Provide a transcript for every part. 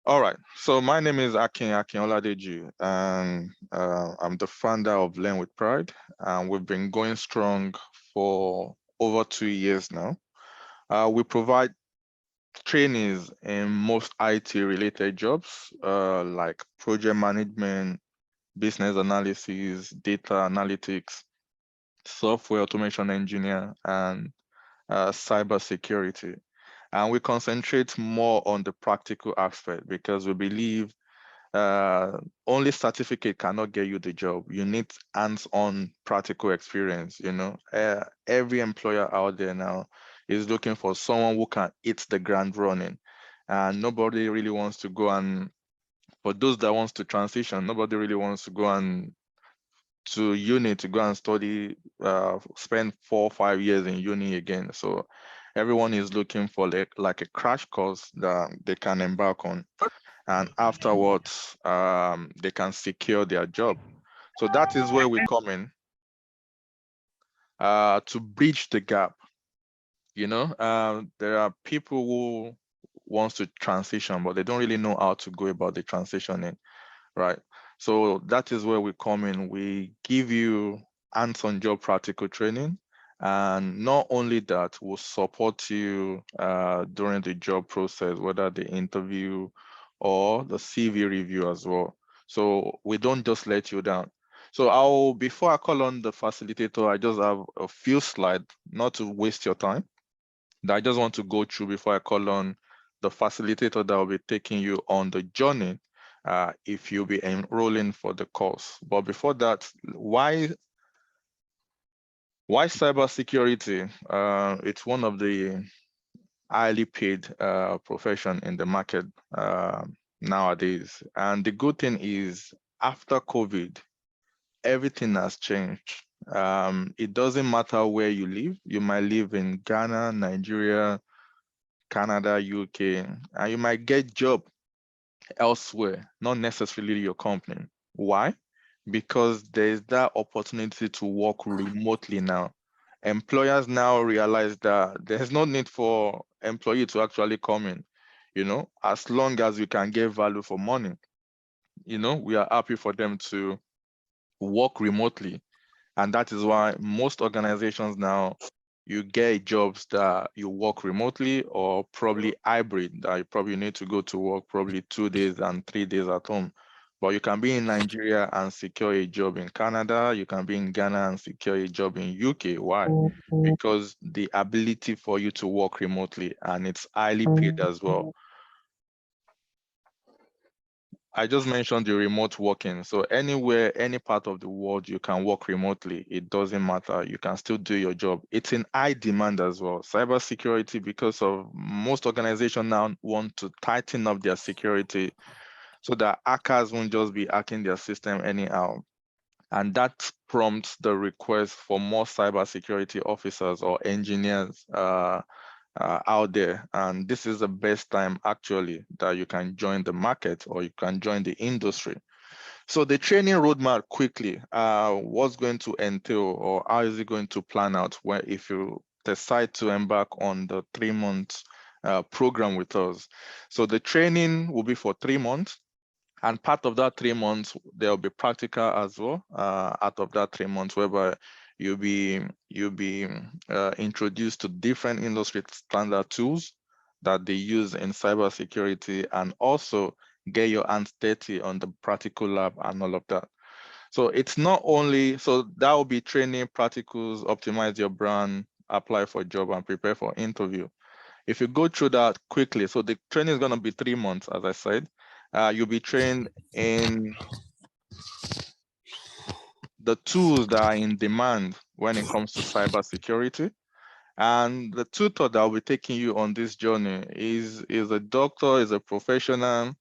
All right. So my name is Akin Oladeji, and I'm the founder of Learn with Pride. And we've been going strong for over 2 years now. We provide trainees in most IT-related jobs, like project management, business analysis, data analytics, software automation engineer, and cyber security. And we concentrate more on the practical aspect because we believe uh, only certificate cannot get you the job. You need hands-on practical experience. Every employer out there now is looking for someone who can hit the ground running, and nobody really wants to go and for those that wants to transition, nobody really wants to go and to uni to go and study, spend 4 or 5 years in uni again. So everyone is looking for like a crash course that they can embark on, and afterwards they can secure their job. So that is where we come in to bridge the gap. There are people who wants to transition, but they don't really know how to go about the transitioning, right? So that is where we come in. We give you hands-on job practical training, and not only that, we'll support you during the job process, whether the interview or the CV review as well. So we don't just let you down. So before I call on the facilitator, I just have a few slides, not to waste your time, that I just want to go through before I call on the facilitator that will be taking you on the journey if you'll be enrolling for the course. But before that, why cybersecurity? It's one of the highly paid profession in the market nowadays. And the good thing is, after COVID, everything has changed. It doesn't matter where you live. You might live in Ghana, Nigeria, Canada, UK, and you might get job elsewhere, not necessarily your company. Why? Because there's that opportunity to work remotely now. Employers now realize that there's no need for employee to actually come in, as long as you can get value for money. We are happy for them to work remotely. And that is why most organizations now, you get jobs that you work remotely or probably hybrid, that you probably need to go to work probably 2 days and 3 days at home. But you can be in Nigeria and secure a job in Canada. You can be in Ghana and secure a job in UK. Why? Because the ability for you to work remotely, and it's highly paid as well. I just mentioned the remote working. So anywhere, any part of the world, you can work remotely. It doesn't matter. You can still do your job. It's in high demand as well. Cybersecurity, because of most organizations now want to tighten up their security so that hackers won't just be hacking their system anyhow. And that prompts the request for more cybersecurity officers or engineers out there. And this is the best time actually that you can join the market or you can join the industry. So the training roadmap quickly, what's going to entail or how is it going to plan out where if you decide to embark on the 3 months program with us. So the training will be for 3 months. And part of that 3 months, there'll be practical as well. Out of that 3 months, whereby you'll be introduced to different industry standard tools that they use in cybersecurity, and also get your hands dirty on the practical lab and all of that. So it's not only so that will be training, practicals, optimize your brand, apply for a job, and prepare for interview. If you go through that quickly, so the training is going to be 3 months, as I said. You'll be trained in the tools that are in demand when it comes to cybersecurity. And the tutor that will be taking you on this journey is a doctor, is a professional,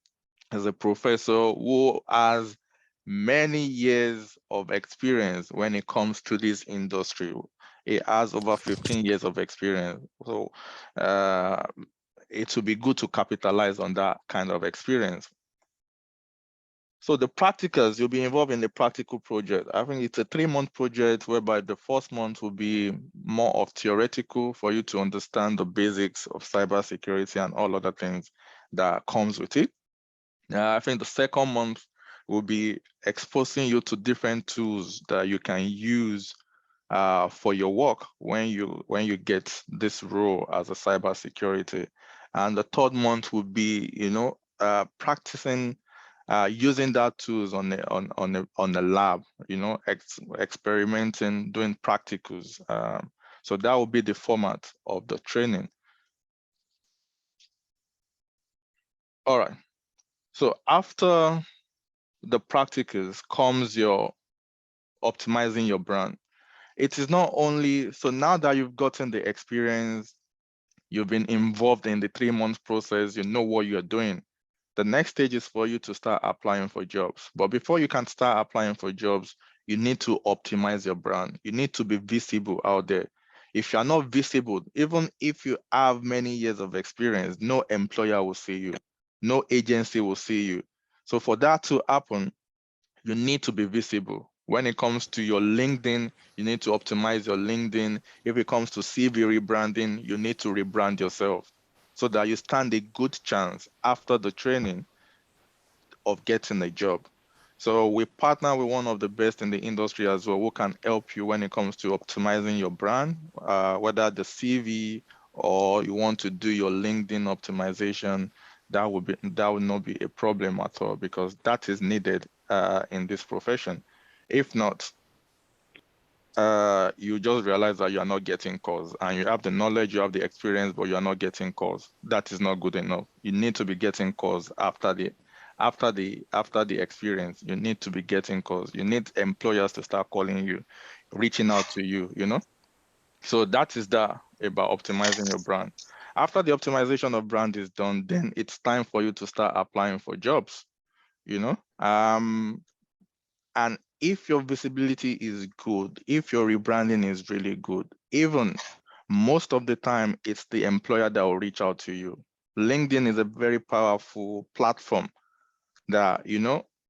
is a professor who has many years of experience when it comes to this industry. He has over 15 years of experience. So uh, it will be good to capitalize on that kind of experience. So the practicals, you'll be involved in the practical project. I think it's a 3-month project whereby the first month will be more of theoretical for you to understand the basics of cybersecurity and all other things that comes with it. I think the second month will be exposing you to different tools that you can use for your work when you get this role as a cybersecurity. And the third month will be, practicing using that tools on the lab, experimenting, doing practicals. So that will be the format of the training. All right. So after the practicals comes your optimizing your brand. It is not only, so now that you've gotten the experience, you've been involved in the 3 month process, you know what you're doing. The next stage is for you to start applying for jobs. But before you can start applying for jobs, you need to optimize your brand. You need to be visible out there. If you're not visible, even if you have many years of experience, no employer will see you, no agency will see you. So for that to happen, you need to be visible. When it comes to your LinkedIn, you need to optimize your LinkedIn. If it comes to CV rebranding, you need to rebrand yourself so that you stand a good chance after the training of getting a job. So we partner with one of the best in the industry as well, who can help you when it comes to optimizing your brand, whether the CV or you want to do your LinkedIn optimization. That would not be a problem at all, because that is needed in this profession. If not, you just realize that you are not getting calls, and you have the knowledge, you have the experience, but you are not getting calls. That is not good enough. You need to be getting calls after the experience. You need to be getting calls. You need employers to start calling you, reaching out to you, So that is that about optimizing your brand. After the optimization of brand is done, then it's time for you to start applying for jobs, you know. And if your visibility is good, if your rebranding is really good, even most of the time, it's the employer that will reach out to you. LinkedIn is a very powerful platform that,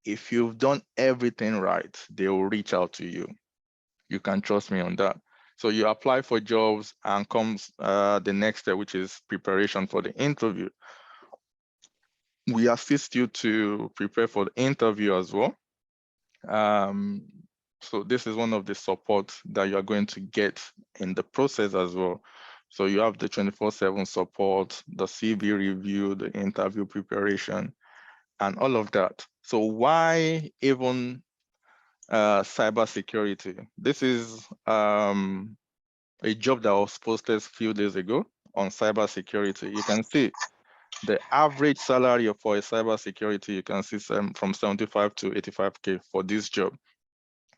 if you've done everything right, they will reach out to you. You can trust me on that. So you apply for jobs, and comes the next step, which is preparation for the interview. We assist you to prepare for the interview as well. Um, so this is one of the support that you are going to get in the process as well. So you have the 24/7 support, the CV review, the interview preparation, and all of that. So why even cybersecurity? This is a job that was posted a few days ago on cybersecurity. You can see the average salary for a cybersecurity, you can see from 75 to 85K for this job.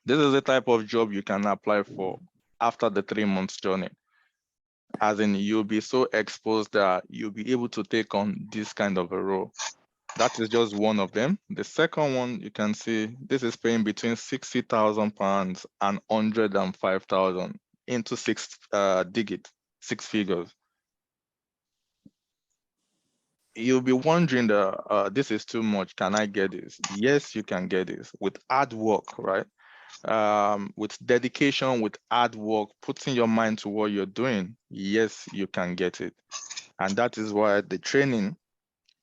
This is the type of job you can apply for after the 3 months journey. As in, you'll be so exposed that you'll be able to take on this kind of a role. That is just one of them. The second one, you can see this is paying between £60,000 and 105,000 into six figures. You'll be wondering that this is too much. Can I get this? Yes, you can get this with hard work, right? With dedication, with hard work, putting your mind to what you're doing. Yes, you can get it. And that is why the training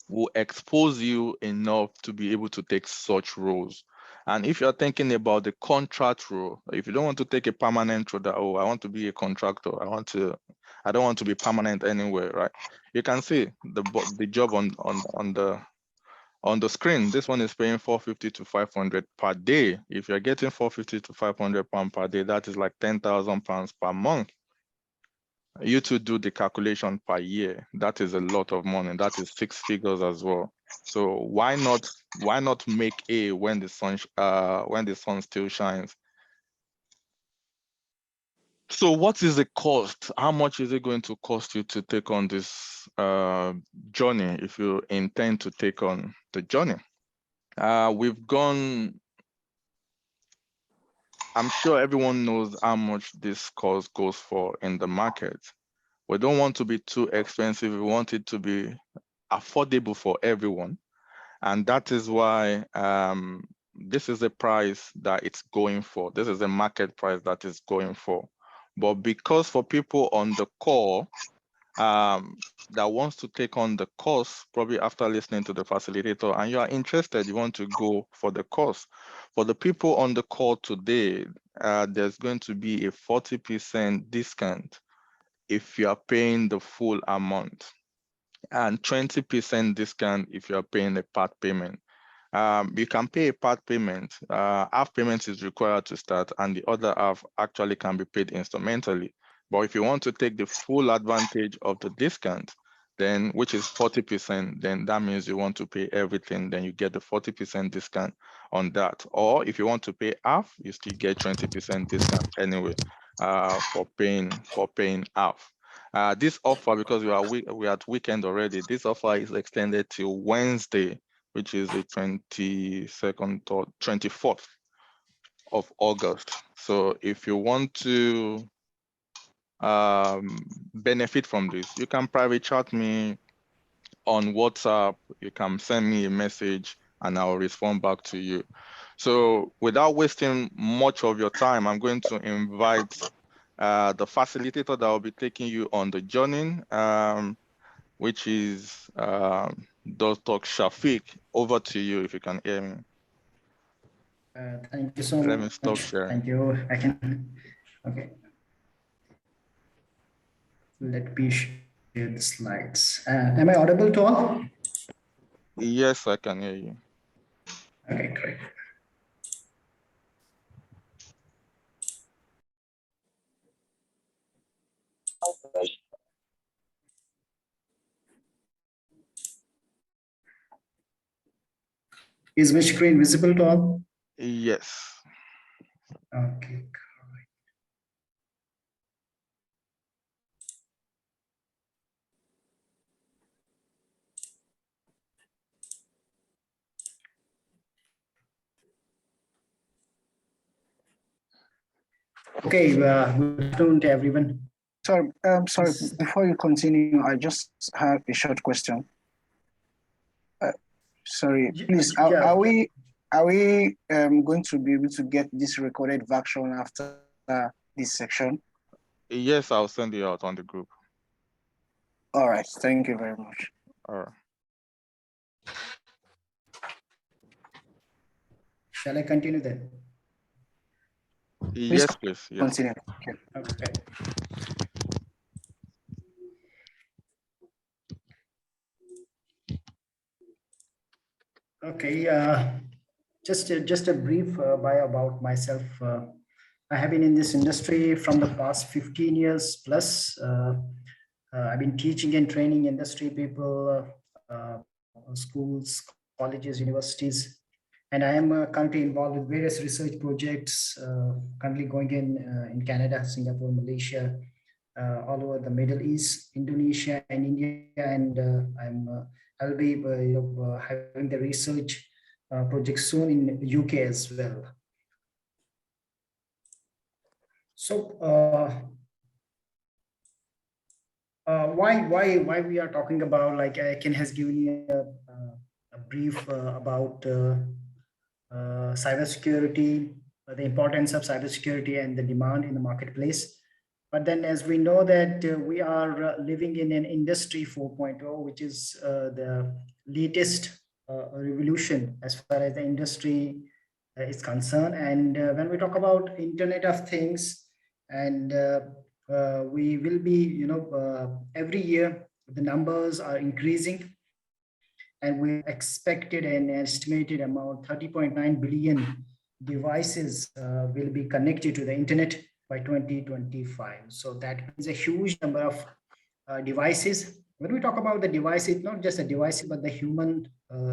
will expose you enough to be able to take such roles. And if you're thinking about the contract role, if you don't want to take a permanent role, that, I want to be a contractor, I don't want to be permanent anywhere, right? You can see the job on the screen. This one is paying 450 to 500 per day. If you're getting 450 to 500 pounds per day, that is like 10,000 pounds per month. You to do the calculation per year, that is a lot of money. That is six figures as well. So why not make A when the sun still shines? So what is the cost? How much is it going to cost you to take on this journey if you intend to take on the journey? We've gone, I'm sure everyone knows how much this course goes for in the market. We don't want to be too expensive. We want it to be affordable for everyone. And that is why this is the price that it's going for. This is the market price that it's going for. But because for people on the call, that wants to take on the course, probably after listening to the facilitator, and you are interested, you want to go for the course. For the people on the call today, there's going to be a 40% discount if you are paying the full amount, and 20% discount if you are paying a part payment. You can pay a part payment. Half payment is required to start, and the other half actually can be paid instrumentally. But if you want to take the full advantage of the discount, then which is 40%, then that means you want to pay everything, then you get the 40% discount on that. Or if you want to pay half, you still get 20% discount anyway, for paying half. This offer, because we are at weekend already, this offer is extended till Wednesday, which is the 22nd or 24th of August. So if you want to benefit from this, you can private chat me on WhatsApp, you can send me a message and I'll respond back to you. So without wasting much of your time, I'm going to invite the facilitator that will be taking you on the journey, which is Dr. Shafiq. Over to you if you can hear me. Thank you so Let much. me stop sharing. Thank you. I can. Okay. Let me share the slides. Am I audible to all? Yes, I can hear you. Okay, great. Is my screen visible to all? Yes. Okay. Okay, good afternoon to everyone. Sorry, before you continue, I just have a short question. Sorry, please, are we going to be able to get this recorded version after this section? Yes, I'll send you out on the group. All right, thank you very much. All right. Shall I continue then? Yes, please. Yes. Continue. Okay. Okay. Just a brief bio about myself. I have been in this industry from the past 15 years plus. I've been teaching and training industry people, schools, colleges, universities, and I am currently involved with various research projects. Currently going in Canada, Singapore, Malaysia, all over the Middle East, Indonesia, and India, and I'll be having the research project soon in UK as well. So why we are talking about, like Ken has given you a brief about cybersecurity, the importance of cybersecurity and the demand in the marketplace. But then, as we know that we are living in an industry 4.0, which is the latest revolution as far as the industry is concerned. And when we talk about Internet of Things, and we will be, every year the numbers are increasing, and we expected an estimated amount 30.9 billion devices will be connected to the internet by 2025. So that is a huge number of devices. When we talk about the device, it's not just a device, but the human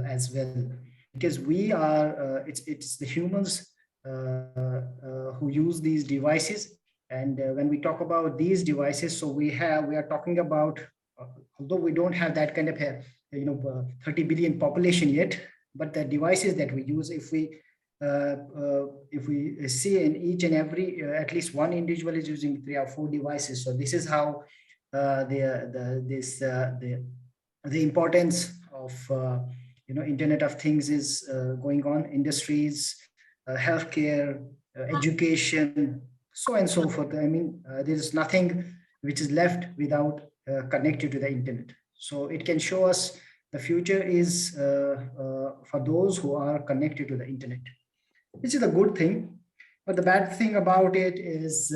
as well, because we are it's the humans who use these devices. And when we talk about these devices, so we are talking about, although we don't have that kind of 30 billion population yet, but the devices that we use, if we see in each and every at least one individual is using 3 or 4 devices. So this is how the importance of Internet of Things is going on. Industries, healthcare, education, so and so forth. I mean, there is nothing which is left without connected to the internet. So it can show us the future is for those who are connected to the internet, which is a good thing. But the bad thing about it is,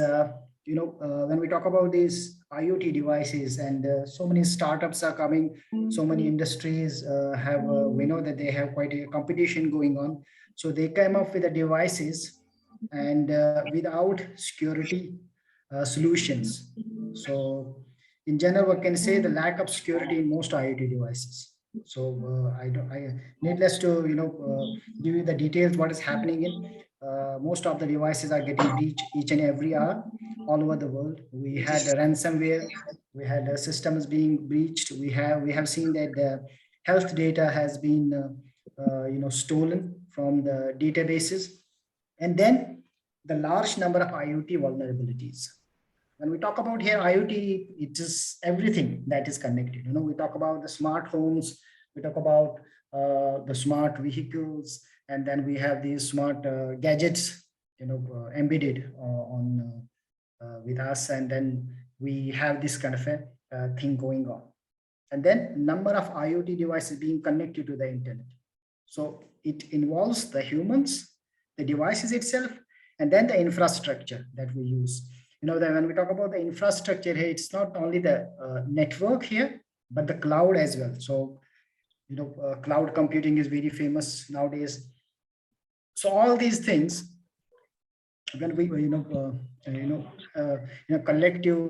when we talk about these IoT devices, and so many startups are coming, so many industries we know that they have quite a competition going on. So they came up with the devices and without security solutions. So in general, we can say the lack of security in most IoT devices. So needless to give you the details what is happening in most of the devices are getting breached each and every hour all over the world. We had a ransomware, we had systems being breached. We have seen that the health data has been stolen from the databases, and then the large number of IoT vulnerabilities. When we talk about here IoT, it is everything that is connected. We talk about the smart homes, we talk about the smart vehicles, and then we have these smart gadgets, embedded on with us, and then we have this kind of a thing going on. And then number of IoT devices being connected to the internet. So it involves the humans, the devices itself, and then the infrastructure that we use. That when we talk about the infrastructure here, it's not only the network here, but the cloud as well. So, cloud computing is very famous nowadays. So all these things, when we, collective,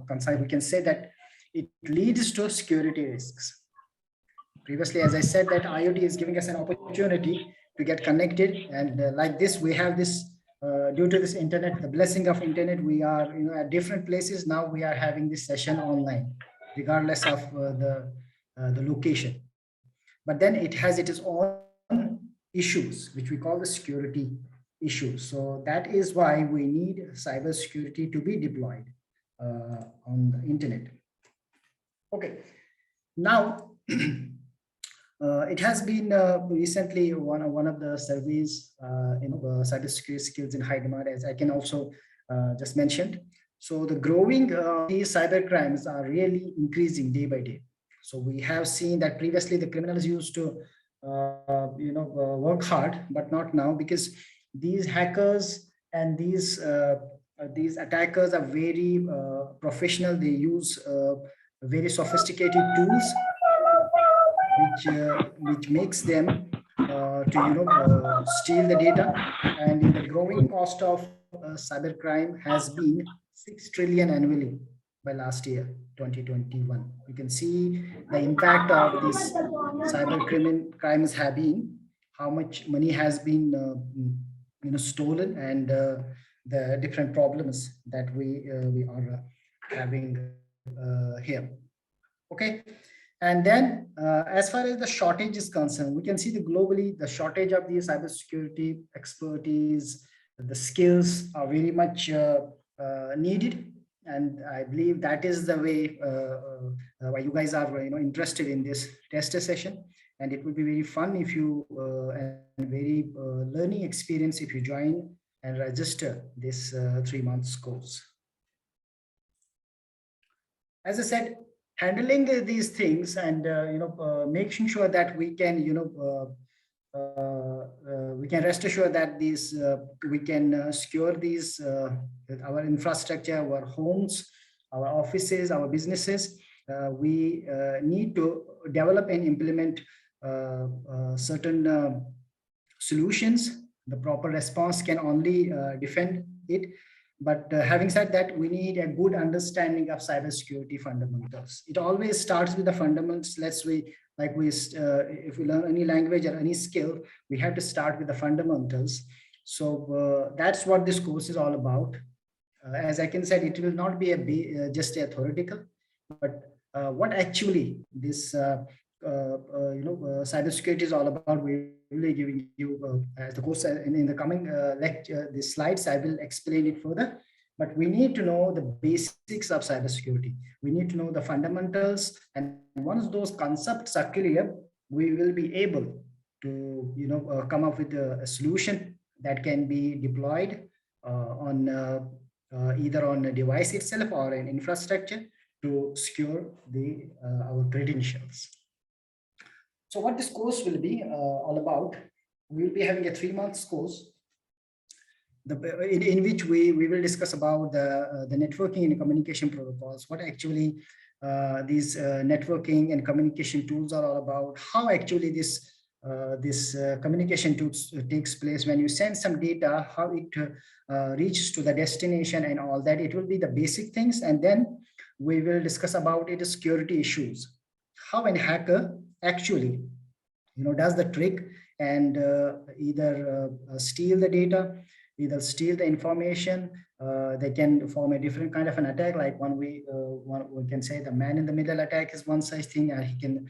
concept, we can say that it leads to security risks. Previously, as I said, that IoT is giving us an opportunity to get connected, and like this, we have this due to this internet, the blessing of internet. We are at different places now. We are having this session online, regardless of the location. But then it has its own issues, which we call the security issues. So that is why we need cybersecurity to be deployed on the internet. Okay, now. It has been recently one of the surveys cybersecurity skills in high demand, as I can also just mentioned. So the growing these cyber crimes are really increasing day by day. So we have seen that previously the criminals used to work hard, but not now, because these hackers and these attackers are very professional. They use very sophisticated tools which makes them to steal the data. And in the growing cost of cybercrime has been 6 trillion annually by last year 2021. You can see the impact of these crimes have been, how much money has been stolen, and the different problems that we are having here. Okay. And then, as far as the shortage is concerned, we can see globally the shortage of the cybersecurity expertise, the skills are very much needed, and I believe that is the way why you guys are interested in this tester session. And it would be very fun if you and very learning experience if you join and register this 3 months course. As I said, handling these things and making sure that we can we can rest assured that these we can secure these our infrastructure, our homes, our offices, our businesses. We need to develop and implement certain solutions. The proper response can only defend it. But having said that, we need a good understanding of cybersecurity fundamentals. It always starts with the fundamentals. If we learn any language or any skill, we have to start with the fundamentals. So that's what this course is all about. As I can say, it will not be just a theoretical, but what actually this cybersecurity is all about. We will be giving you as the course in the coming lecture, the slides. I will explain it further. But we need to know the basics of cybersecurity. We need to know the fundamentals, and once those concepts are clear, we will be able to come up with a solution that can be deployed on either on a device itself or an infrastructure to secure our credentials. So what this course will be all about, we will be having a 3 month course in which we will discuss about the networking and communication protocols, what actually these networking and communication tools are all about, how actually this communication tools takes place when you send some data, how it reaches to the destination and all that. It will be the basic things, and then we will discuss about it security issues, how a hacker actually does the trick and either steal the data, either steal the information. They can form a different kind of an attack, like we can say the man in the middle attack is one such thing, and he can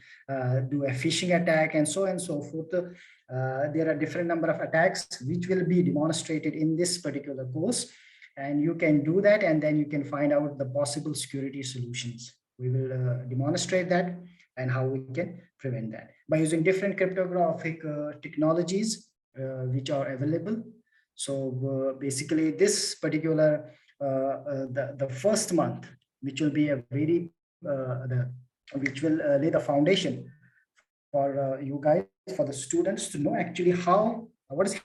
do a phishing attack and so on and so forth. There are different number of attacks which will be demonstrated in this particular course, and you can do that, and then you can find out the possible security solutions. We will demonstrate that and how we can prevent that by using different cryptographic technologies which are available. So basically this particular the first month, which will be a very which will lay the foundation for you guys, for the students to know actually what is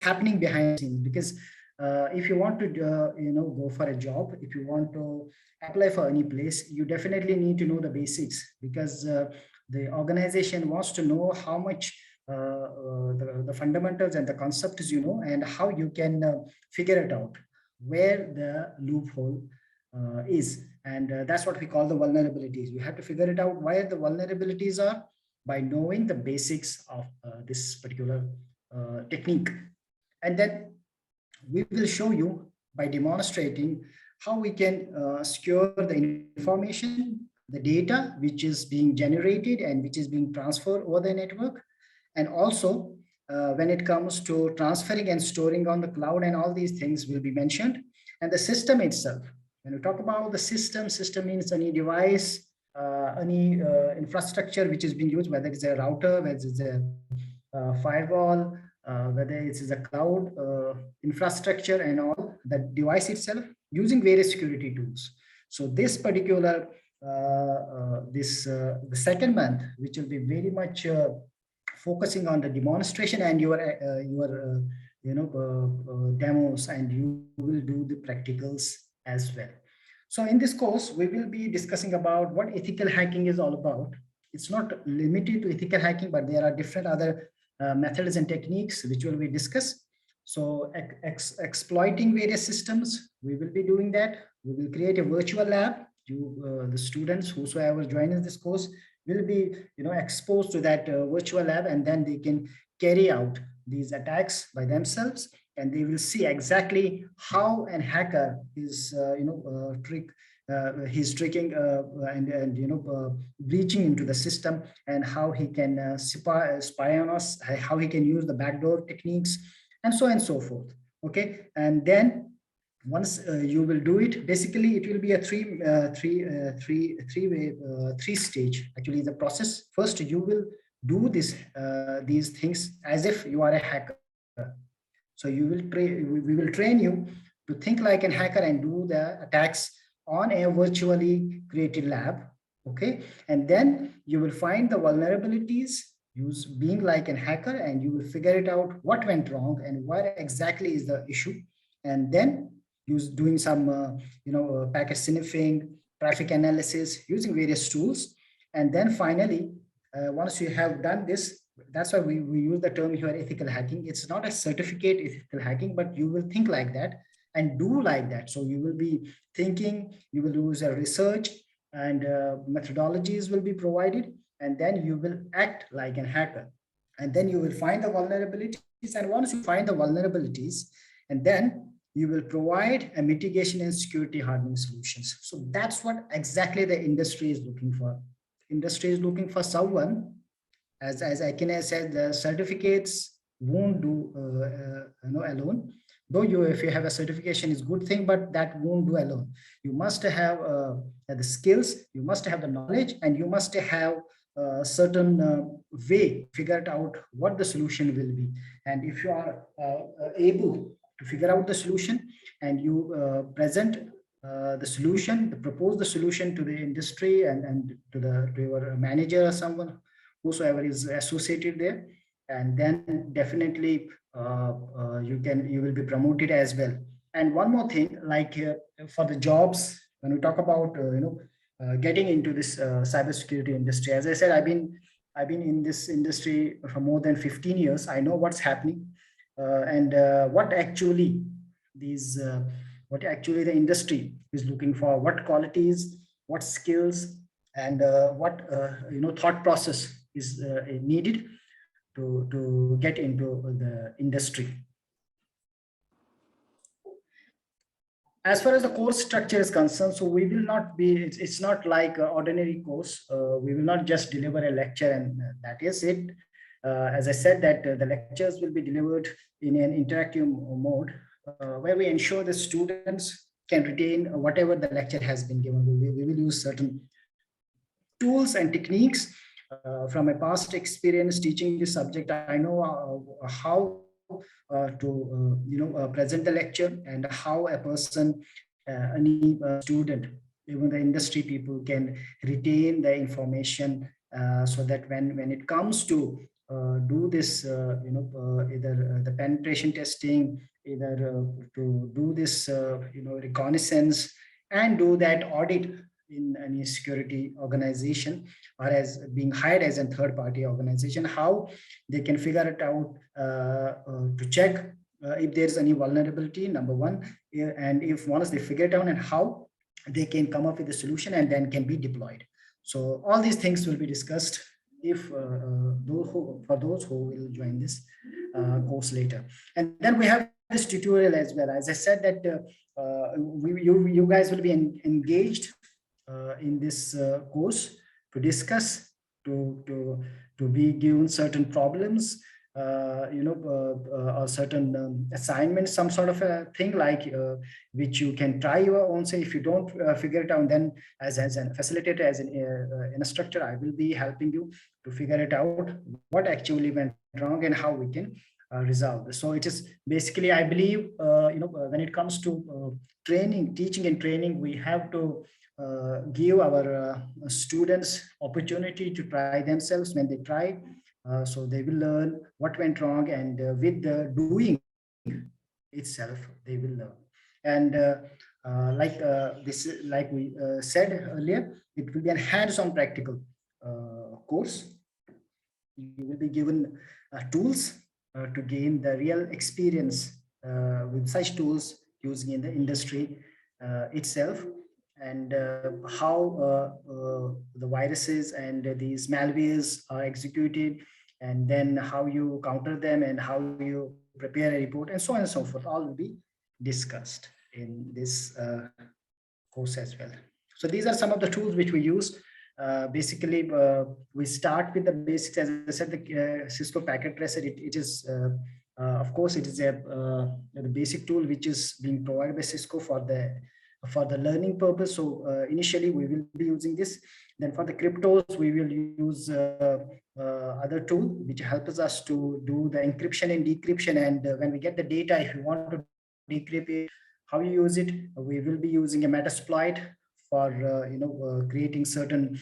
happening behind the scenes. Because if you want to go for a job, if you want to apply for any place, you definitely need to know the basics, because the organization wants to know how much the fundamentals and the concepts and how you can figure it out where the loophole is. And that's what we call the vulnerabilities. You have to figure it out where the vulnerabilities are by knowing the basics of this particular technique. And then we will show you by demonstrating how we can secure the information, the data which is being generated and which is being transferred over the network. And also when it comes to transferring and storing on the cloud, and all these things will be mentioned. And the system itself, when we talk about the system means any device, any infrastructure which is being used, whether it's a router, whether it's a firewall, whether it is a cloud infrastructure and all, the device itself, using various security tools. So this particular the second month, which will be very much focusing on the demonstration and your demos, and you will do the practicals as well. So in this course, we will be discussing about what ethical hacking is all about. It's not limited to ethical hacking, but there are different other methods and techniques which will be discussed. So exploiting various systems, we will be doing that. We will create a virtual lab. The students, whosoever joins this course, will be exposed to that virtual lab, and then they can carry out these attacks by themselves, and they will see exactly how an hacker is he's tricking and breaching into the system, and how he can spy on us, how he can use the backdoor techniques, and so on and so forth. Okay, and then once you will do it, basically it will be a three stage actually the process. First, you will do these things as if you are a hacker. So we will train you to think like a hacker and do the attacks on a virtually created lab. Okay, and then you will find the vulnerabilities, use being like a hacker, and you will figure it out what went wrong and what exactly is the issue. And then doing some packet sniffing, traffic analysis, using various tools. And then finally, once you have done this, that's why we use the term here ethical hacking. It's not a certificate ethical hacking, but you will think like that and do like that. So you will be thinking, you will use a research, and methodologies will be provided, and then you will act like a hacker. And then you will find the vulnerabilities, and once you find the vulnerabilities, and then you will provide a mitigation and security hardening solutions. So that's what exactly the industry is looking for. Industry is looking for someone, as Akine said, the certificates won't do alone. Though if you have a certification, is good thing, but that won't do alone. You must have the skills, you must have the knowledge, and you must have a certain way figured out what the solution will be. And if you are able to figure out the solution, and you present the solution, propose the solution to the industry and to your manager or someone, whosoever is associated there, and then definitely you will be promoted as well. And one more thing, like for the jobs, when we talk about getting into this cybersecurity industry, as I said, I've been in this industry for more than 15 years. I know what's happening, and these what actually the industry is looking for, what qualities, what skills, and what thought process is needed to get into the industry. As far as the course structure is concerned, so we will not be, it's not like an ordinary course. We will not just deliver a lecture and that is it. As I said, that the lectures will be delivered in an interactive mode, where we ensure the students can retain whatever the lecture has been given. We will use certain tools and techniques from my past experience teaching this subject. I know how to present the lecture, and how a person, any student, even the industry people, can retain the information, so that when it comes to do this, either the penetration testing, either to do this, reconnaissance, and do that audit in any security organization, or as being hired as a third party organization, how they can figure it out, to check if there's any vulnerability, number one, and if once they figure it out, and how they can come up with a solution and then can be deployed. So all these things will be discussed if for those who will join this course later. And then we have this tutorial as well. As I said, that you guys will be engaged in this course to discuss, to be given certain problems, or certain assignments, some sort of a thing, like which you can try your own. Say if you don't figure it out, then as a facilitator, as an instructor, I will be helping you to figure it out, what actually went wrong and how we can resolve this. So it is basically, I believe, when it comes to teaching and training, we have to give our students opportunity to try themselves. When they try, so they will learn what went wrong, and with the doing itself, they will learn. And like we said earlier, it will be a hands-on practical course. You will be given tools to gain the real experience with such tools using in the industry itself, and how the viruses and these malwares are executed, and then how you counter them, and how you prepare a report, and so on and so forth. All will be discussed in this course as well. So these are some of the tools which we use. Basically, we start with the basics. As I said, the Cisco Packet Tracer, it is, of course, it is the basic tool which is being provided by Cisco for the learning purpose. So initially we will be using this. Then for the cryptos, we will use other tool which helps us to do the encryption and decryption. And when we get the data, if you want to decrypt it, how you use it, we will be using a Metasploit for creating certain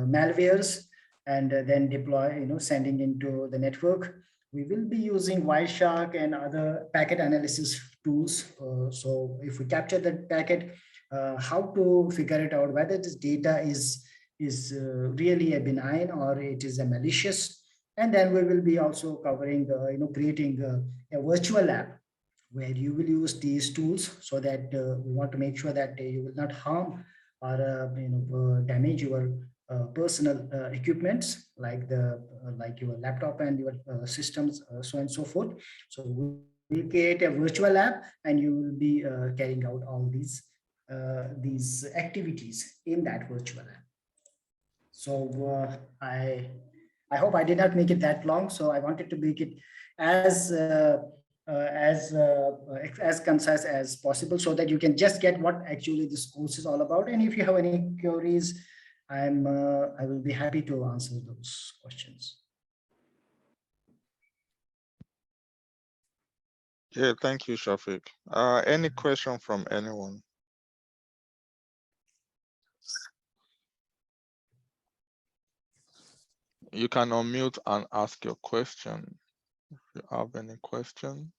malwares, and then deploy, sending into the network. We will be using Wireshark and other packet analysis tools. So if we capture the packet, how to figure it out whether this data is really a benign or it is a malicious. And then we will be also covering creating a virtual lab where you will use these tools, so that we want to make sure that you will not harm or damage your personal equipments, like your laptop and your systems, so on and so forth. So we'll create a virtual lab, and you will be carrying out all these activities in that virtual lab. So I hope I did not make it that long. So I wanted to make it as concise as possible, so that you can just get what actually this course is all about. And if you have any queries, I will be happy to answer those questions. Yeah, thank you, Shafiq. Any question from anyone? You can unmute and ask your question if you have any question.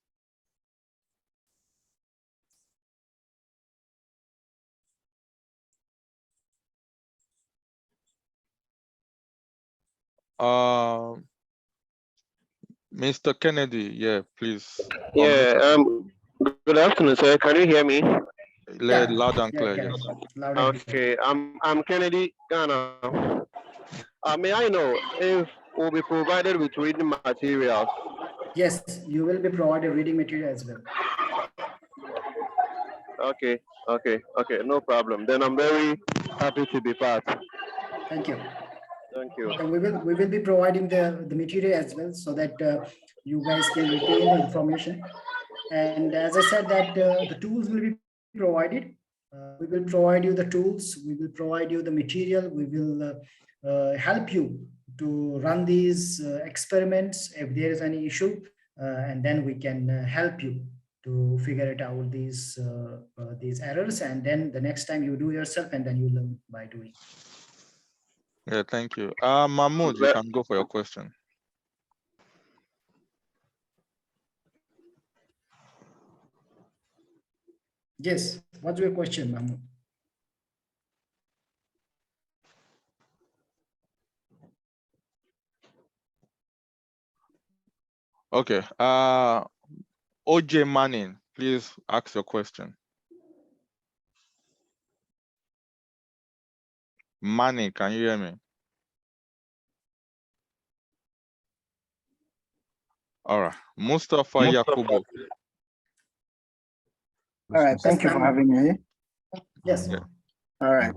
Mr. Kennedy, yeah, please. Yeah, good afternoon, sir. Can you hear me? Loud and clear, correct. yes. Loud and clear. Okay, I'm Kennedy Ghana. May I know if we'll be provided with reading materials? Yes, you will be provided reading material as well. Okay, no problem. Then I'm very happy to be part. Thank you. Thank you. And we will be providing the material as well, so that you guys can retain the information. And as I said, that the tools will be provided. We will provide you the tools. We will provide you the material. We will help you to run these experiments if there is any issue, and then we can help you to figure it out, these errors, and then the next time you do yourself, and then you learn by doing. Yeah, thank you. Mahmoud, you can go for your question. Yes, what's your question, Mahmoud? Okay. OJ Manning, please ask your question. Manning, can you hear me? All right. Mustafa Yakubu. All right, thank you for having me. Yes. Yeah. All right.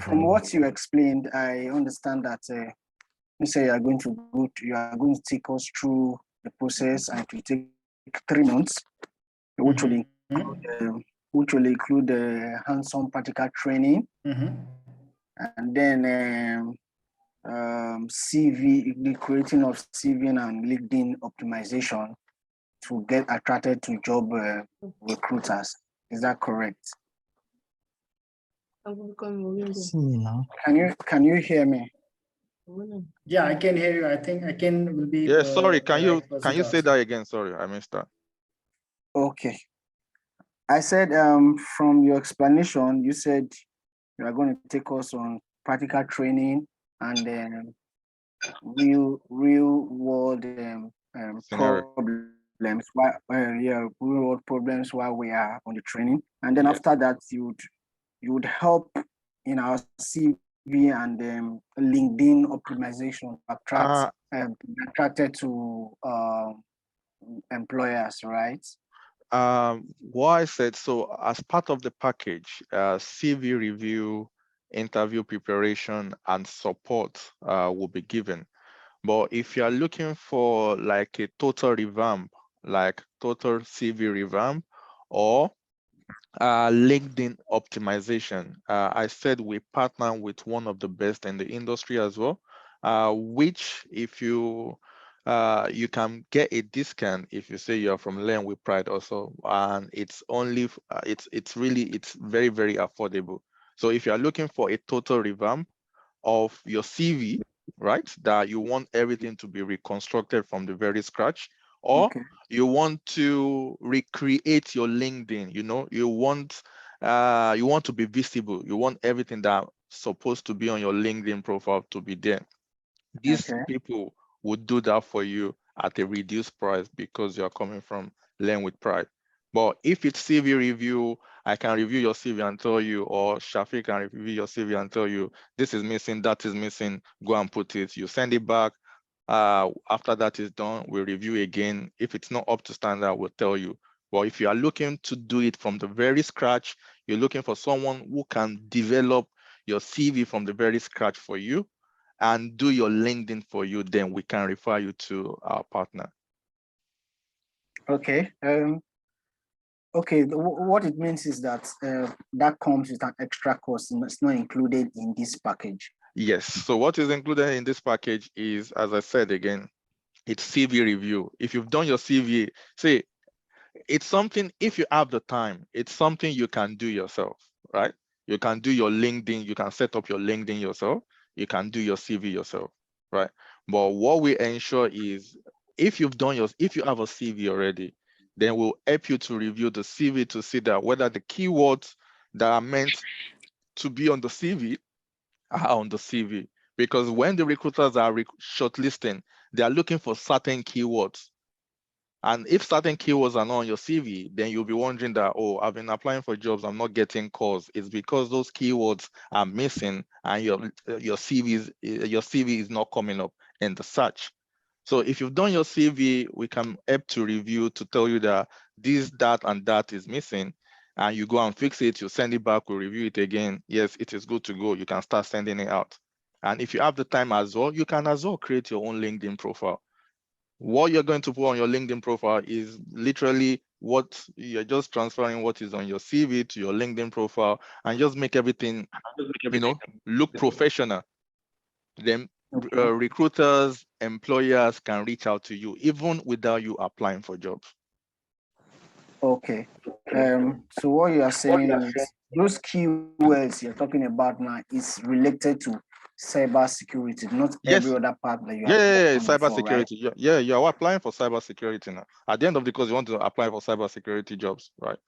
From what you explained, I understand that you say you are going to take us through the process, and it will take 3 months, which will include hands-on practical training, and then CV, the creating of CV and LinkedIn optimization to get attracted to job recruiters. Is that correct? Can you hear me? Yeah, I can hear you. I think I will be. Yeah, sorry. Can you say that again? Sorry, I missed that. Okay. I said from your explanation, you said you are going to take us on practical training and then real world problems real world problems while we are on the training, and then after that you would help in our CV and LinkedIn optimization attracted to employers, right? What I said, so as part of the package, CV review, interview preparation, and support will be given. But if you are looking for like a total revamp, like total CV revamp, or LinkedIn optimization, I said we partner with one of the best in the industry as well, which if you can get a discount if you say you're from Learn with Pride also, and it's only it's very, very affordable. So if you're looking for a total revamp of your CV, right, that you want everything to be reconstructed from the very scratch, or you want to recreate your LinkedIn, you want to be visible, you want everything that's supposed to be on your LinkedIn profile to be there. These people would do that for you at a reduced price because you're coming from Learn with Pride. But if it's CV review, I can review your CV and tell you, or Shafiq can review your CV and tell you, this is missing, that is missing, go and put it. You send it back. After that is done, we'll review again. If it's not up to standard, we'll tell you. But if you are looking to do it from the very scratch, you're looking for someone who can develop your CV from the very scratch for you and do your LinkedIn for you, then we can refer you to our partner. Okay. Okay. What it means is that that comes with an extra cost. It's not included in this package. Yes. So what is included in this package is, as I said again, It's CV review. If you've done your CV, say it's something, if you have the time, it's something you can do yourself, right? You can do your LinkedIn, you can set up your LinkedIn yourself, you can do your CV yourself, right? But what we ensure is if if you have a CV already, then we'll help you to review the CV to see that whether the keywords that are meant to be on the CV are on the CV. Because when the recruiters are shortlisting, they are looking for certain keywords. And if certain keywords are not on your CV, then you'll be wondering that, oh, I've been applying for jobs, I'm not getting calls. It's because those keywords are missing and your CV is not coming up in the search. So if you've done your CV, we can help to review to tell you that this, that, and that is missing. And you go and fix it, you send it back, we review it again. Yes, it is good to go. You can start sending it out. And if you have the time as well, you can as well create your own LinkedIn profile. What you're going to put on your LinkedIn profile is literally what you're just transferring what is on your CV to your LinkedIn profile and just make everything, look professional. Then Okay. recruiters, employers can reach out to you even without you applying for jobs. Okay. So what you are saying is those keywords you're talking about now is related to cyber security, not every Yes. other part that you have Yeah, done cyber before, right? security. Yeah, you're applying for cyber security now. At the end of the course, you want to apply for cyber security jobs, right?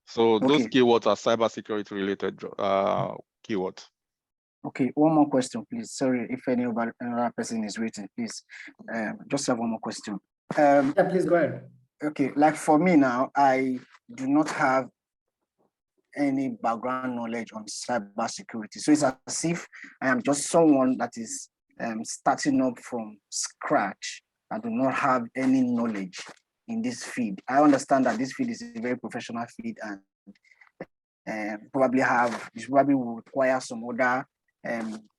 So those Okay. keywords are cyber security related keywords. Okay. One more question, please. Sorry if another person is waiting, please. Just have one more question. Yeah, please go ahead. Okay. Like for me now, I do not have any background knowledge on cybersecurity. So it's as if I am just someone that is starting up from scratch. I do not have any knowledge in this field. I understand that this field is a very professional field and probably will require some other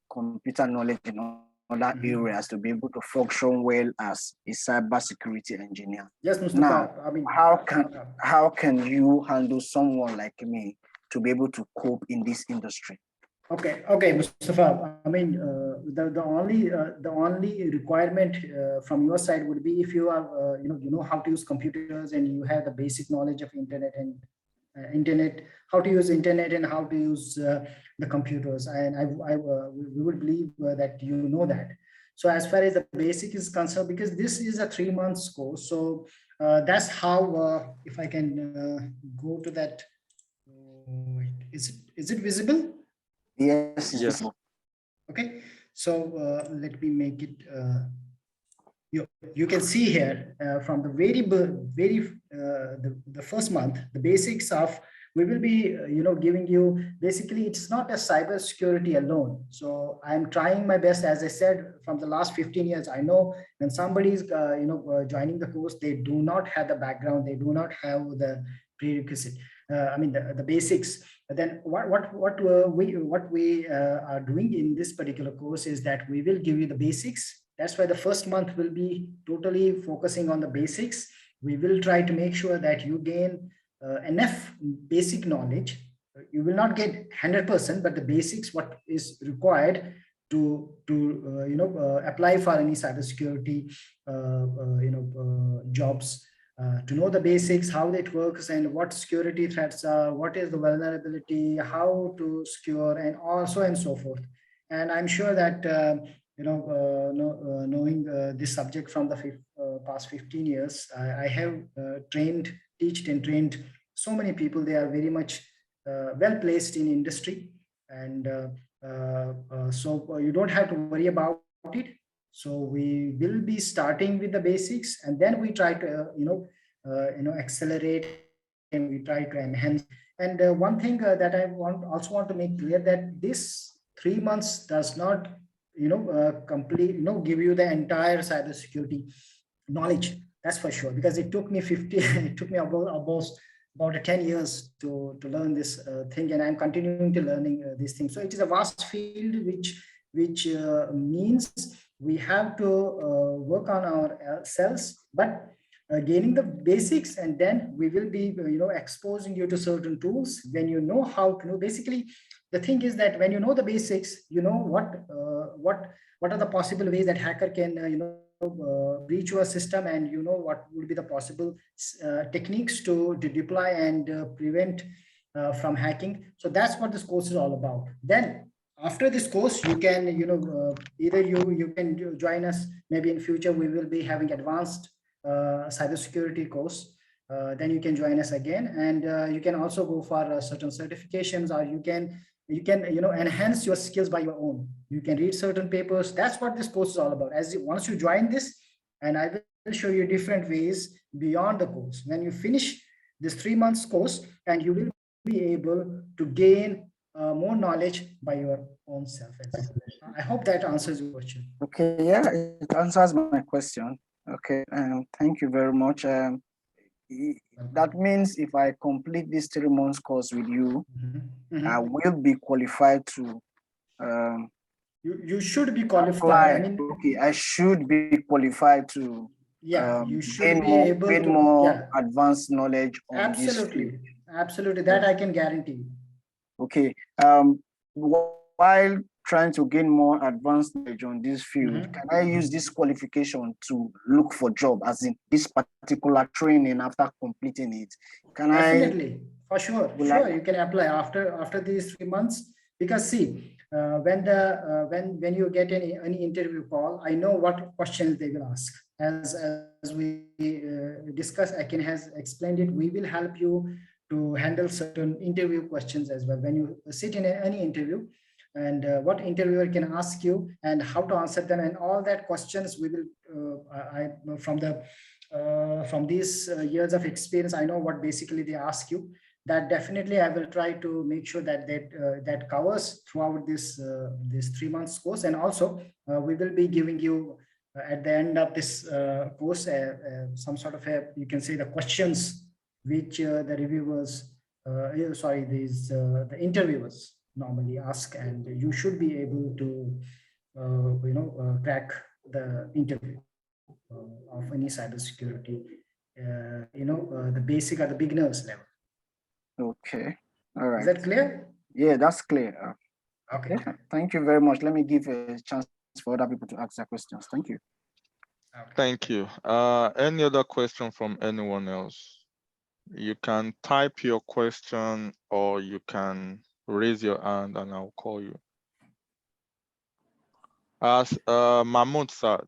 computer knowledge in other areas to be able to function well as a cybersecurity engineer. Yes, Mustafa. Now, I mean, how can you handle someone like me to be able to cope in this industry? Okay, Mustafa. I mean, the only requirement from your side would be if you are you know how to use computers and you have the basic knowledge of internet, how to use internet and how to use the computers. And we would believe that you know that. So as far as the basic is concerned, because this is a 3 month course, so that's how. If I can go to that, wait, is it visible? Yes, it's Yes. visible. Okay, so let me make it. You can see here from the the first month, the basics of we will be giving you. Basically, it's not a cyber security alone. So I'm trying my best. As I said, from the last 15 years, I know when somebody is joining the course, they do not have the background, they do not have the prerequisite. I mean the basics. But then what we are doing in this particular course is that we will give you the basics. That's why the first month will be totally focusing on the basics. We will try to make sure that you gain enough basic knowledge. You will not get 100%, but the basics what is required to apply for any cybersecurity jobs. To know the basics, how it works, and what security threats are, what is the vulnerability, how to secure, and also and so forth. And I'm sure that knowing this subject from the past 15 years, I have teached and trained so many people. They are very much well placed in industry, and so you don't have to worry about it. So we will be starting with the basics, and then we try to accelerate, and we try to enhance. And one thing that I also want to make clear, that this 3 months does not complete give you the entire cybersecurity knowledge. That's for sure, because it took me 50 it took me about 10 years to learn this thing, and I'm continuing to learning these things. So it is a vast field, which means we have to work on ourselves, but gaining the basics, and then we will be exposing you to certain tools. When you know how to know, basically the thing is that when you know the basics, you know what are the possible ways that hacker can breach your system, and you know what would be the possible techniques to deploy and prevent from hacking. So that's what this course is all about. Then after this course, you can, either you can join us. Maybe in future we will be having advanced cybersecurity course. Then you can join us again, and you can also go for certain certifications, or you can enhance your skills by your own. You can read certain papers. That's what this course is all about. Once you join this, and I will show you different ways beyond the course. When you finish this 3 months course, and you will be able to gain more knowledge by your own self as well. I hope that answers your question. Okay, yeah, it answers my question. Okay, thank you very much. That means if I complete this 3 months course with you, I will be qualified to. You should be qualified. Apply. I mean, okay, I should be qualified to. Yeah, you should gain be more, able gain to. more Yeah, advanced knowledge on this field. absolutely, absolutely. That I can guarantee you. Okay. While trying to gain more advanced knowledge on this field, can I use this qualification to look for job, as in this particular training after completing it? Can Definitely, for sure, Will you can apply after these 3 months. Because see, when you get any interview call, I know what questions they will ask. As we discussed, Akin has explained it. We will help you to handle certain interview questions as well. When you sit in any interview, and what interviewer can ask you and how to answer them, and all that questions we will. From these years of experience, I know what basically they ask you. That definitely I will try to make sure that covers throughout this 3 months course. And also we will be giving you at the end of this course some sort of you can say the questions which the reviewers the interviewers normally ask, and you should be able to crack the interview of any cybersecurity, the basic or the beginners level. Okay. All right. Is that clear? Yeah, that's clear. Okay. Thank you very much. Let me give a chance for other people to ask their questions. Thank you. Okay. Thank you. Any other question from anyone else? You can type your question, or you can raise your hand and I'll call you. As Mahmoud said,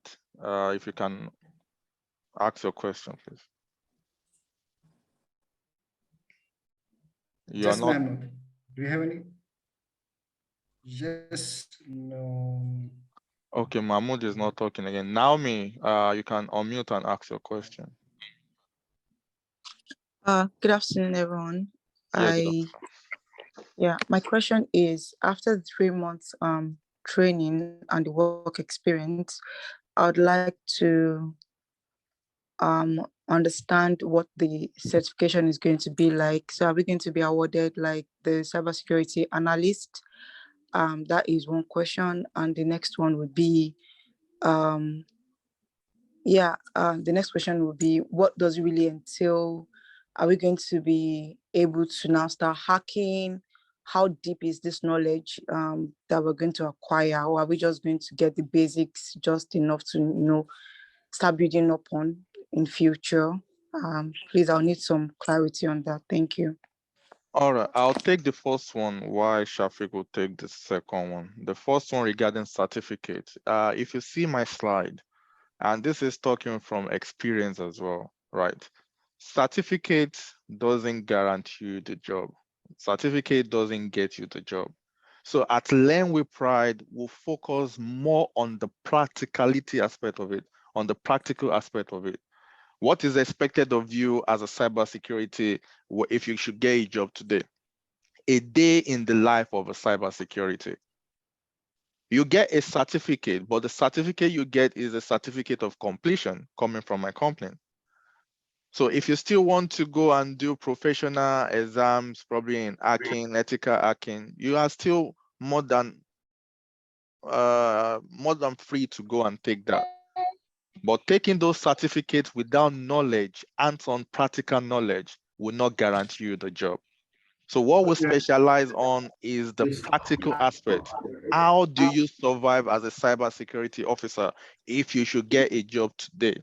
if you can ask your question, please. You Just are not. Mahmoud. Do you have any? Just no. Okay, Mahmoud is not talking again. Naomi, you can unmute and ask your question. Good afternoon, everyone. Yeah, My question is, after the 3 months training and the work experience, I would like to understand what the certification is going to be like. So are we going to be awarded like the cybersecurity analyst? That is one question. And the next one would be, the next question would be, what does it really entail? Are we going to be able to now start hacking? How deep is this knowledge that we're going to acquire? Or are we just going to get the basics just enough to, start building up on in future? Please, I'll need some clarity on that. Thank you. all right, I'll take the first one while Shafiq will take the second one. The first one regarding certificate. If you see my slide, and this is talking from experience as well, right? Certificate doesn't guarantee you the job. Certificate doesn't get you the job. So at Learn with Pride, we'll focus more on the practicality aspect of it, on the practical aspect of it. What is expected of you as a cybersecurity if you should get a job today? A day in the life of a cybersecurity. You get a certificate, but the certificate you get is a certificate of completion coming from my company. So if you still want to go and do professional exams, probably in hacking, ethical hacking, you are still more than free to go and take that. But taking those certificates without knowledge, hands-on practical knowledge, will not guarantee you the job. So what we specialize on is the practical aspect. How do you survive as a cybersecurity officer if you should get a job today,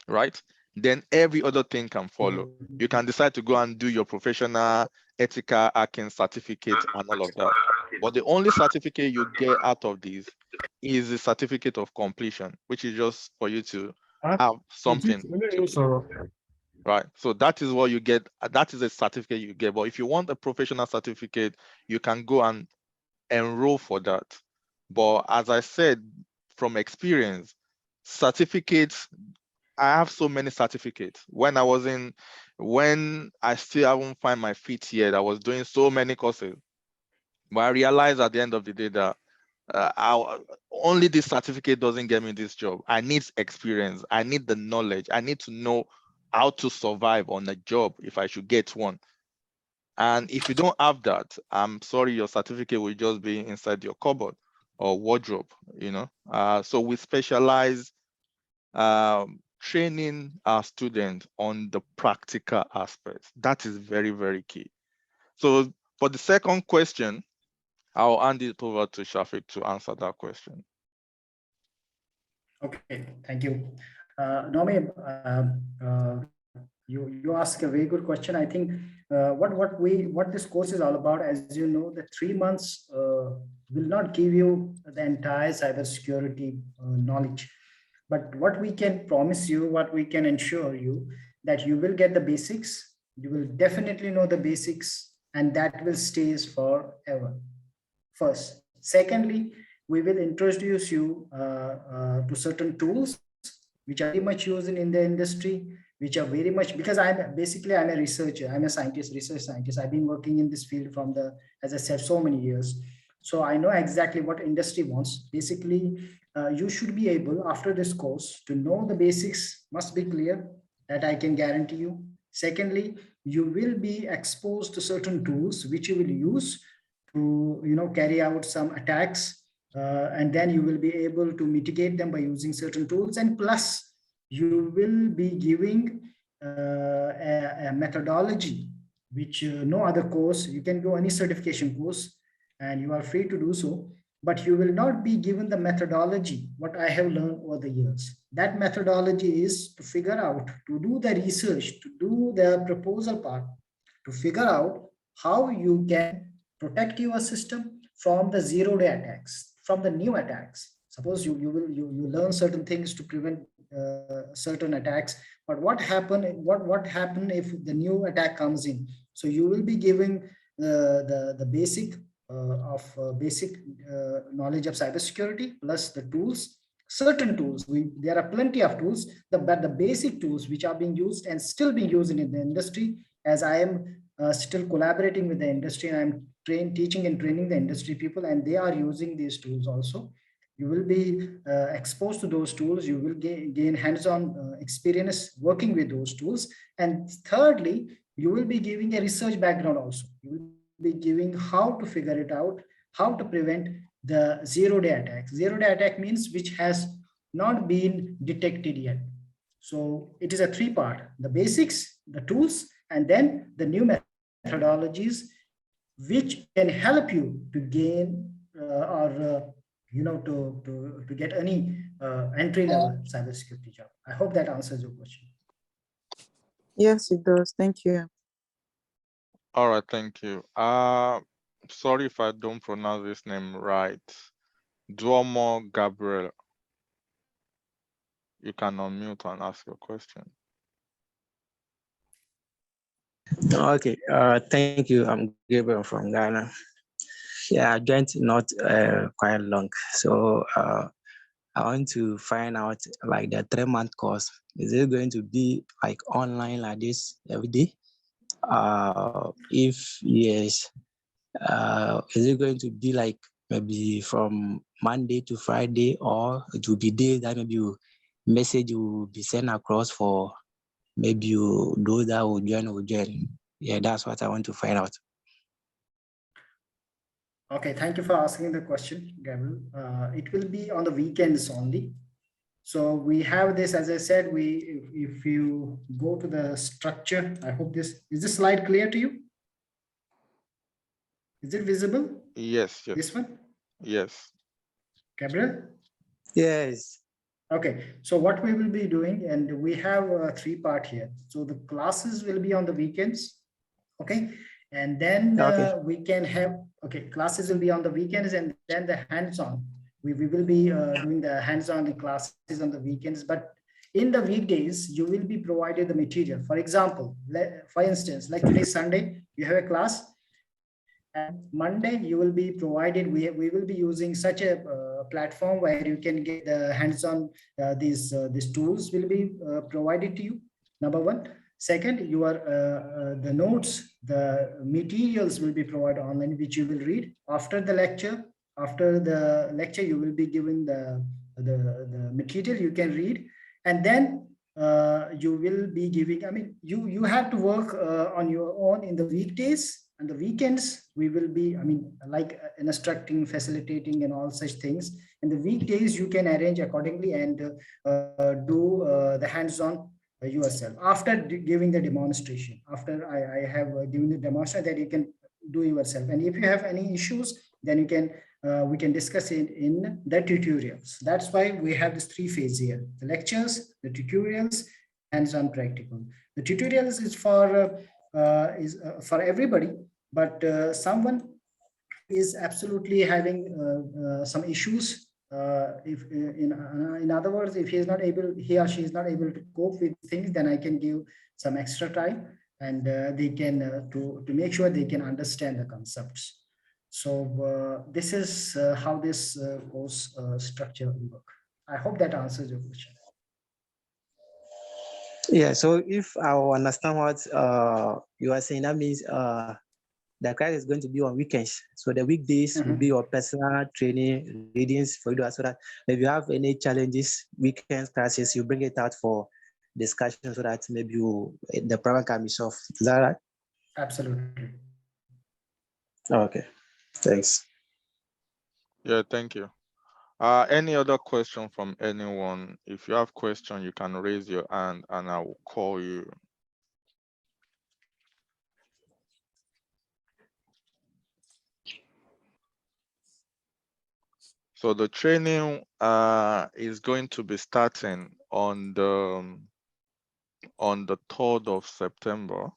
right? Then every other thing can follow. You can decide to go and do your professional ethical hacking certificate and all of that. But the only certificate you get out of this is the certificate of completion, which is just for you to have something to do. Right. So that is what you get. That is a certificate you get. But if you want a professional certificate, you can go and enroll for that. But as I said, from experience, certificates, I have so many certificates. When I still haven't found my feet yet, I was doing so many courses. But I realized at the end of the day that only this certificate doesn't get me this job. I need experience. I need the knowledge. I need to know how to survive on a job if I should get one. And if you don't have that, I'm sorry, your certificate will just be inside your cupboard or wardrobe, So we specialize training our students on the practical aspects. That is very, very key. So for the second question, I'll hand it over to Shafiq to answer that question. Okay, thank you. Nomi, you ask a very good question. I think what this course is all about, as you know, the 3 months will not give you the entire cybersecurity knowledge. But what we can promise you, what we can ensure you, that you will get the basics, you will definitely know the basics, and that will stays forever. First. Secondly, we will introduce you to certain tools which are very much used in the industry, which are very much, because I'm a researcher, I'm a scientist, research scientist. I've been working in this field as I said, so many years. So I know exactly what industry wants. Basically, you should be able, after this course, to know the basics must be clear, that I can guarantee you. Secondly, you will be exposed to certain tools which you will use to carry out some attacks, and then you will be able to mitigate them by using certain tools. And plus, you will be giving a methodology which no other course. You can go any certification course and you are free to do so, but you will not be given the methodology what I have learned over the years. That methodology is to figure out, to do the research, to do the proposal part, to figure out how you can protect your system from the zero-day attacks, from the new attacks. Suppose you learn certain things to prevent certain attacks, but what happen if the new attack comes in? So you will be giving the basic knowledge of cybersecurity, plus the tools, certain tools. There are plenty of tools, but the basic tools which are being used and still being used in the industry, as I am still collaborating with the industry, and I'm teaching and training the industry people, and they are using these tools also. You will be exposed to those tools. You will gain hands-on experience working with those tools. And thirdly, you will be giving a research background also. You will be giving how to figure it out, how to prevent the zero-day attack. Zero-day attack means which has not been detected yet. So it is a three-part: the basics, the tools, and then the new methodologies which can help you to gain to get any entry-level cybersecurity job. I hope that answers your question. Yes, it does. Thank you. All right, thank you. Sorry if I don't pronounce this name right. Duomo Gabriel. You can unmute and ask your question. Okay, thank you. I'm Gabriel from Ghana. Yeah, I joined not quite long. So I want to find out, like, the 3-month course. Is it going to be like online like this every day? If yes, is it going to be like maybe from Monday to Friday, or it will be days that maybe message will be sent across for maybe those that will join? Yeah, that's what I want to find out. Okay, thank you for asking the question, Gabriel. It will be on the weekends only. So we have this, as I said, if you go to the structure, I hope is this slide clear to you? Is it visible? Yes, yes, This one? yes. Gabriel? Yes. Okay, so what we will be doing, and we have a three-part here. So the classes will be on the weekends, okay? And then Okay. we can have, okay, classes will be on the weekends, and then the hands-on. We will be doing the hands-on classes on the weekends, but in the weekdays, you will be provided the material. For example, for instance, like today, Sunday, you have a class, and Monday you will be provided, we will be using such a platform where you can get the hands-on, these tools will be provided to you, number one. Second, your the notes, the materials will be provided online, which you will read after the lecture. After the lecture, you will be given the material you can read, and then you will be giving, I mean, you have to work on your own in the weekdays, and the weekends we will be, I mean, like instructing, facilitating, and all such things. In the weekdays you can arrange accordingly and do the hands-on yourself after giving the demonstration. After I have given the demonstration, that you can do yourself, and if you have any issues, then you can we can discuss it in the tutorials. That's why we have this three phase here: the lectures, the tutorials, hands-on practical. The tutorials is for everybody, but someone is absolutely having some issues. If in other words, if he is not able, he or she is not able to cope with things, then I can give some extra time, and they can to make sure they can understand the concepts. So this is how this course structure will work. I hope that answers your question. Yeah. So if I understand what you are saying, that means the class is going to be on weekends. So the weekdays will be your personal training readings for you, so that if you have any challenges, weekend classes, you bring it out for discussion so that maybe the problem can be solved. Is that right? Absolutely. Okay. Thanks. Yeah, thank you. Any other question from anyone? If you have question, you can raise your hand and I will call you. So the training is going to be starting on the 3rd of September.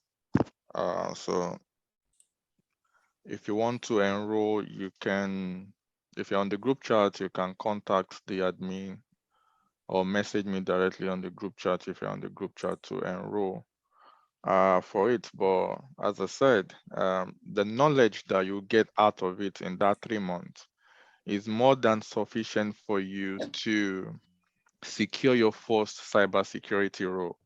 So if you want to enroll, you can, if you're on the group chat, you can contact the admin or message me directly on the group chat if you're on the group chat to enroll for it. But as I said, the knowledge that you get out of it in that 3 months is more than sufficient for you to secure your first cybersecurity role.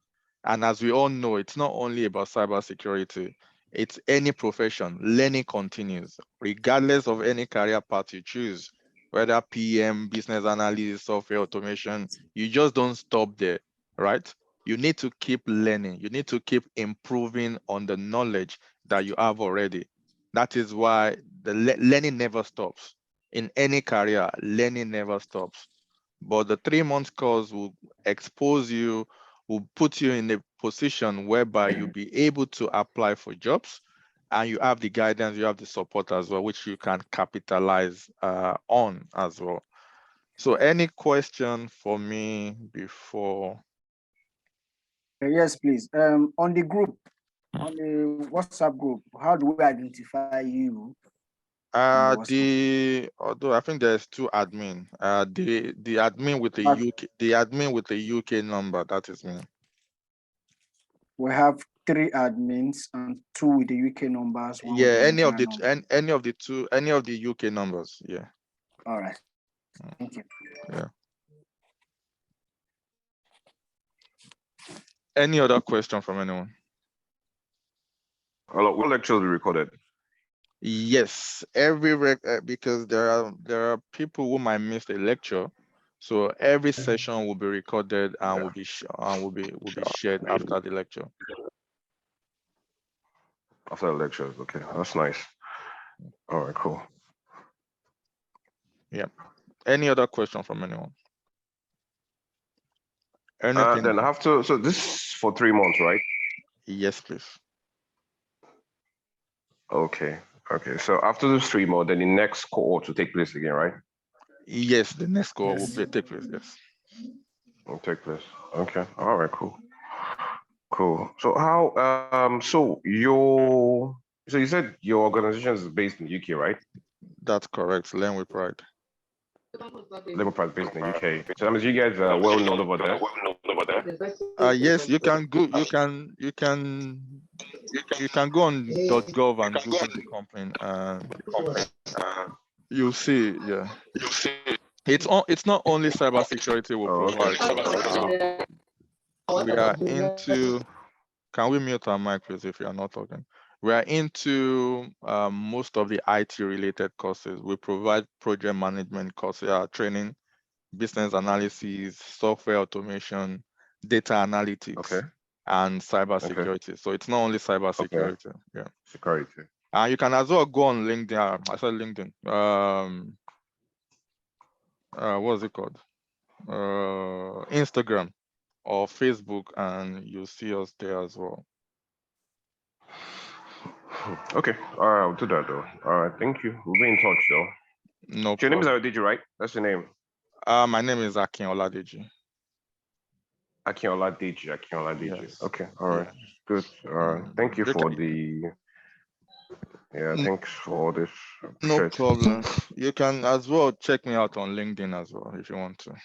And as we all know, it's not only about cybersecurity, it's any profession. Learning continues, regardless of any career path you choose, whether PM, business analyst, software automation, you just don't stop there, right? You need to keep learning. You need to keep improving on the knowledge that you have already. That is why the learning never stops. In any career, learning never stops. But the 3 month course will expose you, will put you in a position whereby you'll be able to apply for jobs, and you have the guidance, you have the support as well, which you can capitalize on as well. So any question for me before? Yes, please. On the group, on the WhatsApp group, how do we identify you? Although I think there's two admin. The admin with the UK, the admin with the UK number, that is me. We have 3 admins and 2 with the UK numbers. Yeah, any of the two, any of the UK numbers. Yeah. All right. Thank you. Yeah. Any other question from anyone? Hello, will lectures be recorded? Yes, because there are people who might miss a lecture, so every session will be recorded and will be shared after the lecture. After the lectures, okay, that's nice. All right, cool. Yeah. Any other question from anyone? Anything? Then I have to. So this is for 3 months, right? Yes, please. Okay. Okay, so after the 3 more, then the next cohort will take place again, right? Yes, the next cohort Yes. will take place. Yes. Will take place. Okay. All right. Cool. Cool. So how? So you said your organization is based in the UK, right? That's correct. Learn with pride. Labour Party based in the UK. So that means you guys are well known over there. Yes, you can go. You can go on .gov and Google the company, and you'll see. Yeah, it's not only cybersecurity we Oh, provide. okay. We are into. Can we mute our mic, please, if you are not talking? We are into most of the IT related courses. We provide project management courses, training, business analysis, software automation, data analytics, Okay. and cyber Okay. security. So it's not only cyber Okay. security. Yeah. Security. And you can as well go on LinkedIn. I said LinkedIn. What's it called? Instagram or Facebook, and you'll see us there as well. Okay. All right. I'll do that though. All right. Thank you. We'll be in touch though. No Your name is problem. Adeji, right? That's your name. My name is Akin Oladeji. Akinola Deji. Yes. Okay. All right. Yeah. Good. Thank you You for can- the. Yeah. N- Thanks for this. No Appreciate it. problem. You can as well check me out on LinkedIn as well if you want to.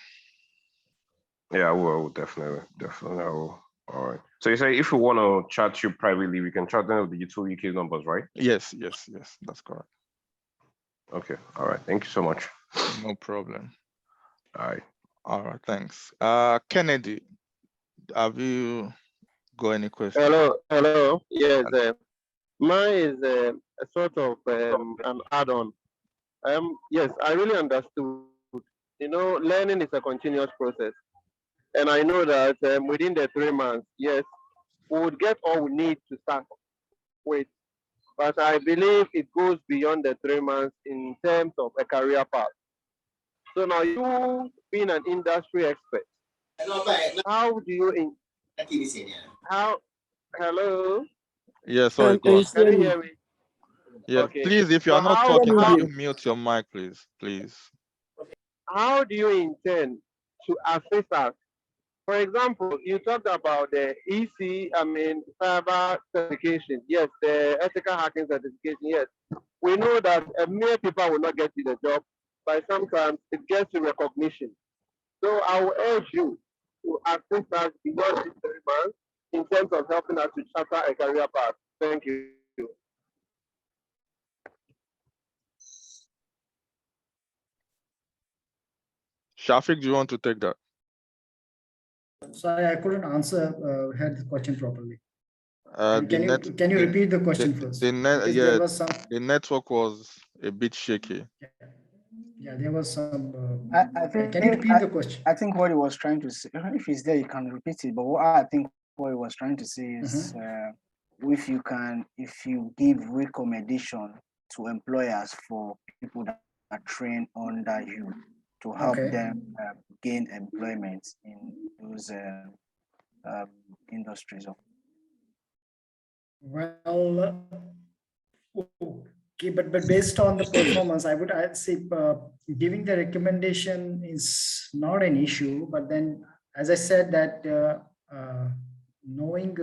Yeah, I will definitely. I will. All right. So you say if we want to chat you privately, we can chat them with the two UK numbers, right? Yes, that's correct. Okay. All right. Thank you so much. No problem. All right. All right, thanks. Kennedy, have you got any questions? Hello. Yes, mine is a sort of an add-on. Yes, I really understood. Learning is a continuous process, and I know that within the 3 months, yes, we would get all we need to start with. But I believe it goes beyond the 3 months in terms of a career path. So now you being an industry expert, how do you how hello? Yeah, sorry, go on. Can you hear me? Yeah, Okay. please, if you So are not talking, can you mute your mic, please? Please. how do you intend to assist us? For example, you talked about the cyber certification. Yes, the ethical hacking certification. Yes, we know that mere people will not get you the job, but sometimes it gets you recognition. So I will urge you to assist us beyond these 3 months in terms of helping us to charter a career path. Thank you. Shafiq, do you want to take that? Sorry, I couldn't answer, heard the question properly. The Can net, you repeat the question first? Because there was some. the network was a bit shaky. Yeah, there was some. I think. Can you repeat the question? I think what he was trying to say. If he's there, you can repeat it. But what I think what he was trying to say is, if you give recommendation to employers for people that are trained under you to help them gain employment in those industries. Well, okay, but based on the performance, I'd say giving the recommendation is not an issue. But then, as I said, that knowing,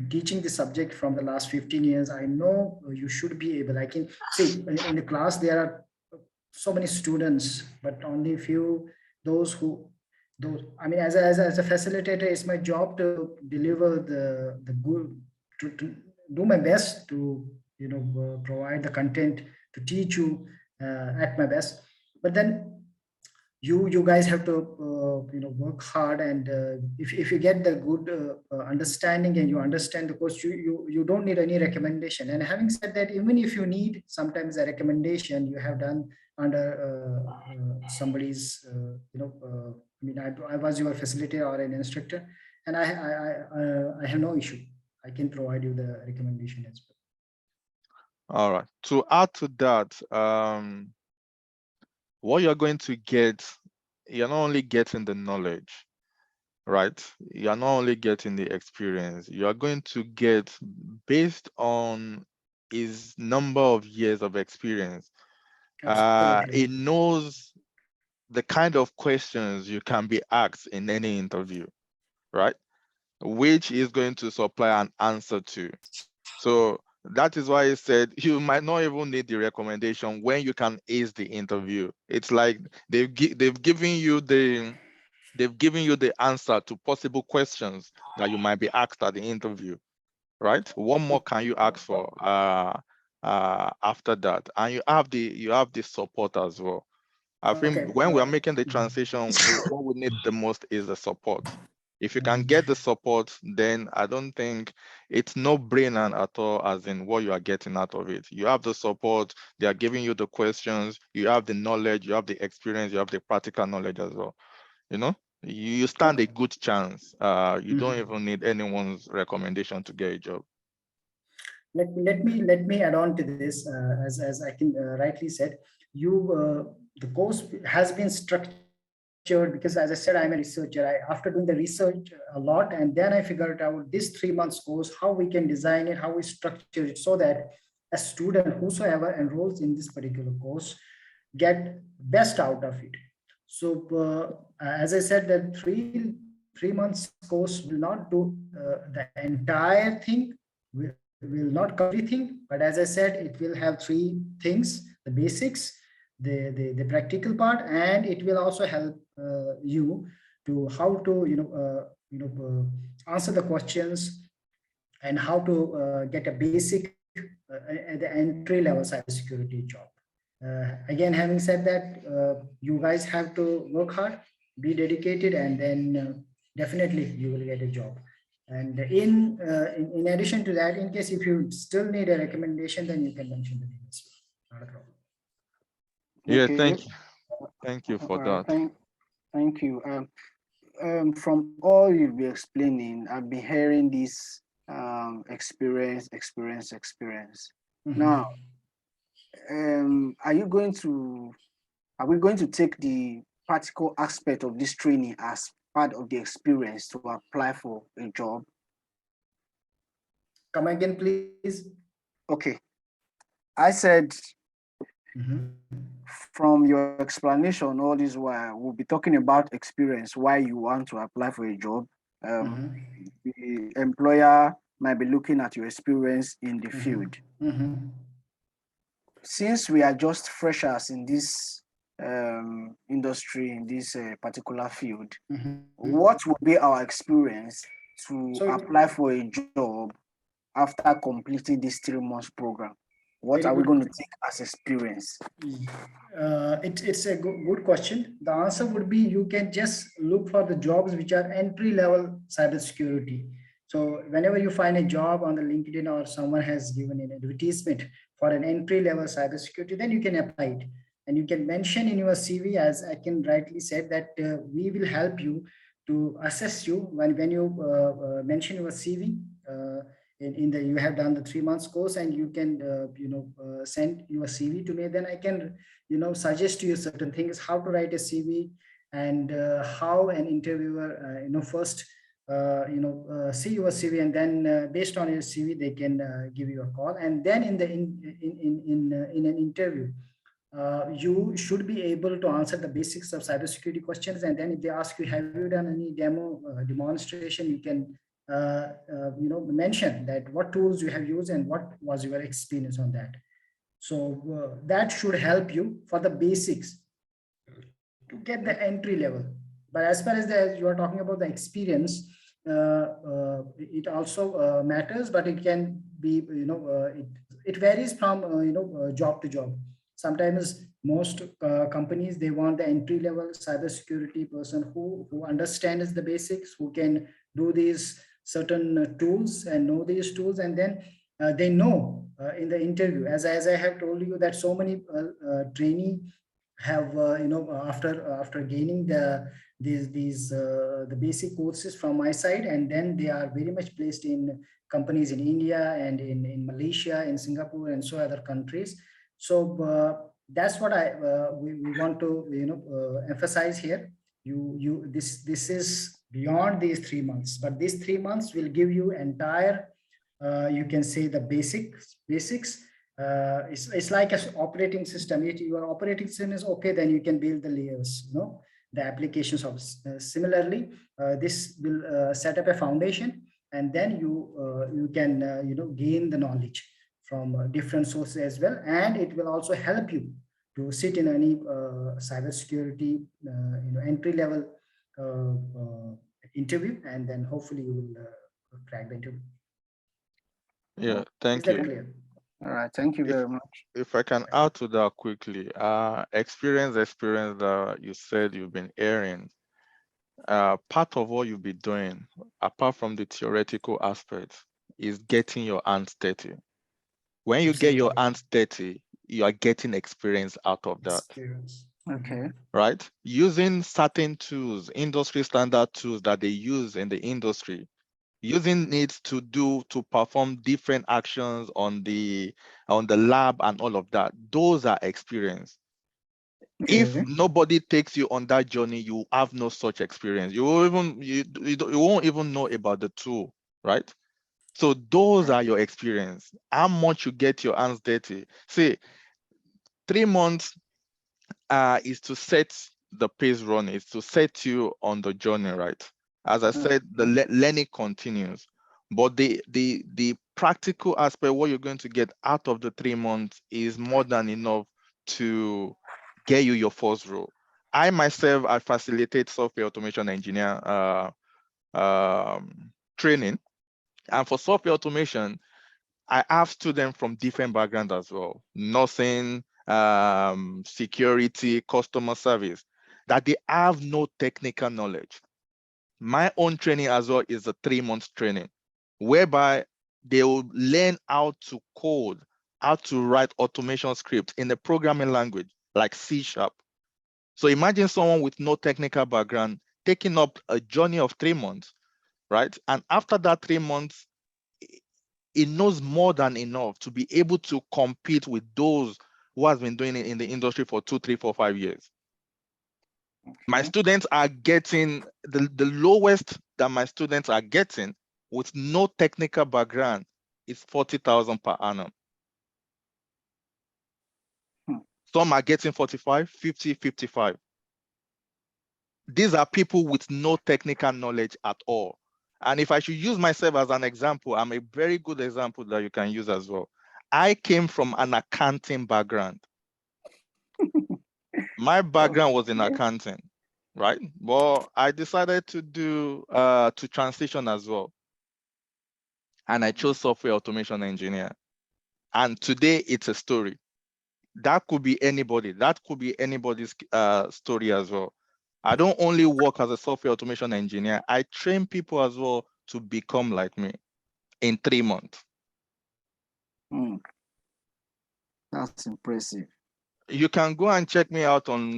teaching the subject from the last 15 years, I know you should be able. I can see in the class there are so many students, but only few those who those. I mean, as a facilitator, it's my job to deliver the good to do my best to provide the content to teach you at my best. But then you guys have to work hard, and if you get the good understanding and you understand the course, you don't need any recommendation. And having said that, even if you need sometimes a recommendation you have done under somebody's I was your facilitator or an instructor, and I have no issue. I can provide you the recommendation as well. All right. To add to that, what you're going to get, you're not only getting the knowledge, right? You're not only getting the experience, you are going to get, based on is number of years of experience. Absolutely. It knows the kind of questions you can be asked in any interview, right? Which is going to supply an answer to. So that is why I said you might not even need the recommendation when you can ace the interview. It's like they've given you the answer to possible questions that you might be asked at the interview, right? What more can you ask for after that? And you have the support as well. I Okay. think when we are making the transition, what we need the most is the support. If you can get the support, then I don't think it's no brainer at all, as in what you are getting out of it. You have the support, they are giving you the questions, you have the knowledge, you have the experience, you have the practical knowledge as well. You know, you stand a good chance. You don't even need anyone's recommendation to get a job. Let me add on to this. As I can rightly said, you the course has been structured because, as I said, I'm a researcher. After doing the research a lot, and then I figured out this 3 months course, how we can design it, how we structure it, so that a student whosoever enrolls in this particular course get best out of it. So as I said, that three months course will not do the entire thing, will not cover everything, but as I said, it will have three things: the basics, the practical part, and it will also help you to how to answer the questions, and how to get a basic at the entry level cybersecurity job. Again, having said that, you guys have to work hard, be dedicated, and then definitely you will get a job. And in addition to that, in case if you still need a recommendation, then you can mention the name as well. Not a problem. Yeah, Okay. thank you for All right. that. Thank you. From all you've been explaining, I've been hearing this experience. Mhm. Now, are we going to take the practical aspect of this training as part of the experience to apply for a job? Come again, please. Okay. I said, Mhm. from your explanation all this while, we'll be talking about experience, why you want to apply for a job. Mhm. The employer might be looking at your experience in the field. Mhm. Since we are just freshers in this industry, in this particular field, Mhm. what will be our experience to So apply for a job after completing this 3 months program? What very are we good. going to take as experience? It's a good question. The answer would be you can just look for the jobs which are entry level cybersecurity. So whenever you find a job on the LinkedIn, or someone has given an advertisement for an entry level cybersecurity, then you can apply it, and you can mention in your CV, as I can rightly said, that we will help you to assess you when you mention your CV. In the, you have done the 3 months course, and you can send your CV to me, then I can suggest to you certain things, how to write a CV, and how an interviewer first see your CV, and then based on your CV they can give you a call, and then in an interview you should be able to answer the basics of cybersecurity questions. And then if they ask you, have you done any demo demonstration, you can mention that what tools you have used and what was your experience on that. So that should help you for the basics to get the entry level. But as far as you are talking about the experience, it also matters, but it can be it varies from job to job. Sometimes most companies, they want the entry level cybersecurity person who understands the basics, who can do these certain tools and know these tools, and then they know in the interview, as I have told you, that so many trainee have after gaining the basic courses from my side, and then they are very much placed in companies in India and in Malaysia, in Singapore, and so other countries. So that's what we want to emphasize here. This is beyond these 3 months, but these 3 months will give you entire you can say the basics. It's like an operating system. If your operating system is okay, then you can build the layers, the applications of similarly. This will set up a foundation, and then you can gain the knowledge from different sources as well, and it will also help you to sit in any cybersecurity entry level interview, and then hopefully you will crack the interview. Yeah, Is thank that you. clear? All right, thank you If very much. if I can add to that quickly, experience that you said you've been airing, part of what you'll be doing, apart from the theoretical aspects, is getting your hands dirty. When you get your Absolutely. hands dirty, you are getting experience out of that, Experience. Okay. right? Using certain tools, industry standard tools that they use in the industry, using it to perform different actions on the lab and all of that. Those are experience. If Okay. nobody takes you on that journey, you have no such experience. You won't even you won't even know about the tool, right? So those are your experience. How much you get your hands dirty. See, 3 months is to set the pace running, is to set you on the journey, right? As I said, the learning continues, but the practical aspect, what you're going to get out of the 3 months, is more than enough to get you your first role. I myself, I facilitate software automation engineer training, and for software automation, I have students from different backgrounds as well, nursing, security, customer service, that they have no technical knowledge. My own training as well is a 3 month training, whereby they will learn how to code, how to write automation scripts in a programming language like C#. So imagine someone with no technical background taking up a journey of 3 months, right? And after that 3 months, it knows more than enough to be able to compete with those who has been doing it in the industry for 2, 3, 4, 5 years. My students are getting the lowest that my students are getting with no technical background is 40,000 per annum. Some are getting 45, 50, 55. These are people with no technical knowledge at all. And if I should use myself as an example, I'm a very good example that you can use as well. I came from an accounting background. My background was in accounting, right? But I decided to transition as well. And I chose software automation engineer. And today it's a story. That could be anybody. That could be anybody's story as well. I don't only work as a software automation engineer, I train people as well to become like me in 3 months. That's impressive. You can go and check me out on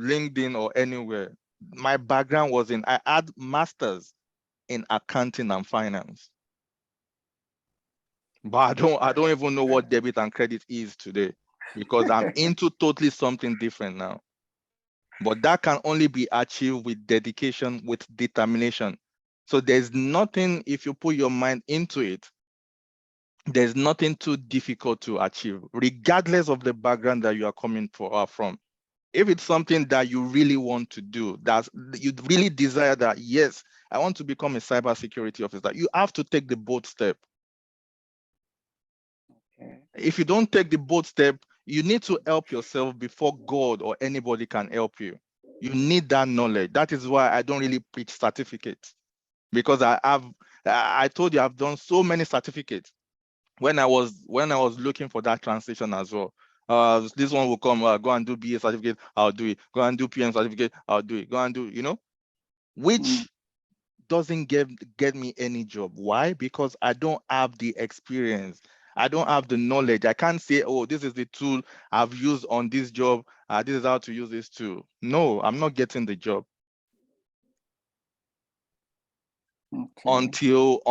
LinkedIn or anywhere. My background was I had masters in accounting and finance. But I don't even know what debit and credit is today, because I'm into totally something different now. But that can only be achieved with dedication, with determination. So there's nothing, if you put your mind into it, there's nothing too difficult to achieve, regardless of the background that you are coming from. If it's something that you really want to do, that you really desire that, yes, I want to become a cybersecurity officer, you have to take the bold step. If you don't take the bold step, you need to help yourself before God or anybody can help you. You need that knowledge. That is why I don't really preach certificates, because I told you I've done so many certificates. When I was looking for that transition as well, this one will come, go and do BA certificate, I'll do it. Go and do PM certificate, I'll do it. Go and do, which doesn't get me any job. Why? Because I don't have the experience. I don't have the knowledge. I can't say, oh, this is the tool I've used on this job. This is how to use this tool. No, I'm not getting the job. Until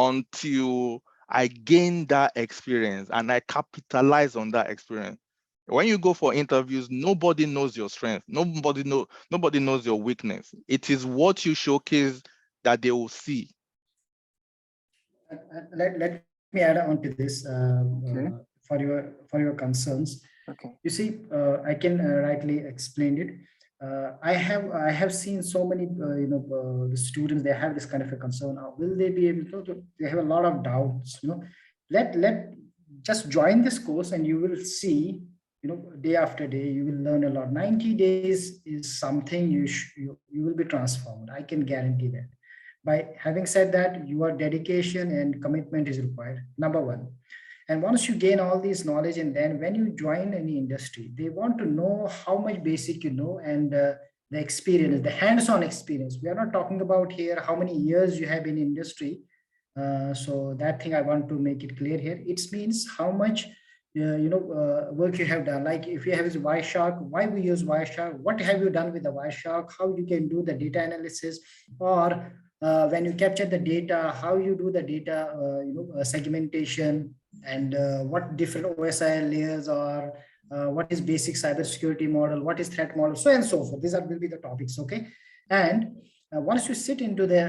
I gain that experience and I capitalize on that experience. When you go for interviews, nobody knows your strength. Nobody knows your weakness. It is what you showcase that they will see. Let me me add on to this Okay. for your concerns. Okay. You see, I can rightly explain it. I have seen so many the students, they have this kind of a concern. Will they be able to? They have a lot of doubts. Let just join this course and you will see. Day after day you will learn a lot. 90 days is something you will be transformed. I can guarantee that. By having said that, your dedication and commitment is required. Number one. And once you gain all these knowledge, and then when you join any industry, they want to know how much basic you know, and the experience, the hands-on experience. We are not talking about here how many years you have been in industry. So that thing I want to make it clear here. It means how much work you have done. Like if you have this Wireshark, why we use Wireshark? What have you done with the Wireshark? How you can do the data analysis, or when you capture the data, how you do the data segmentation, and what different OSI layers are, what is basic cybersecurity model, what is threat model, so and so forth. These will be the topics, okay? And once you sit into the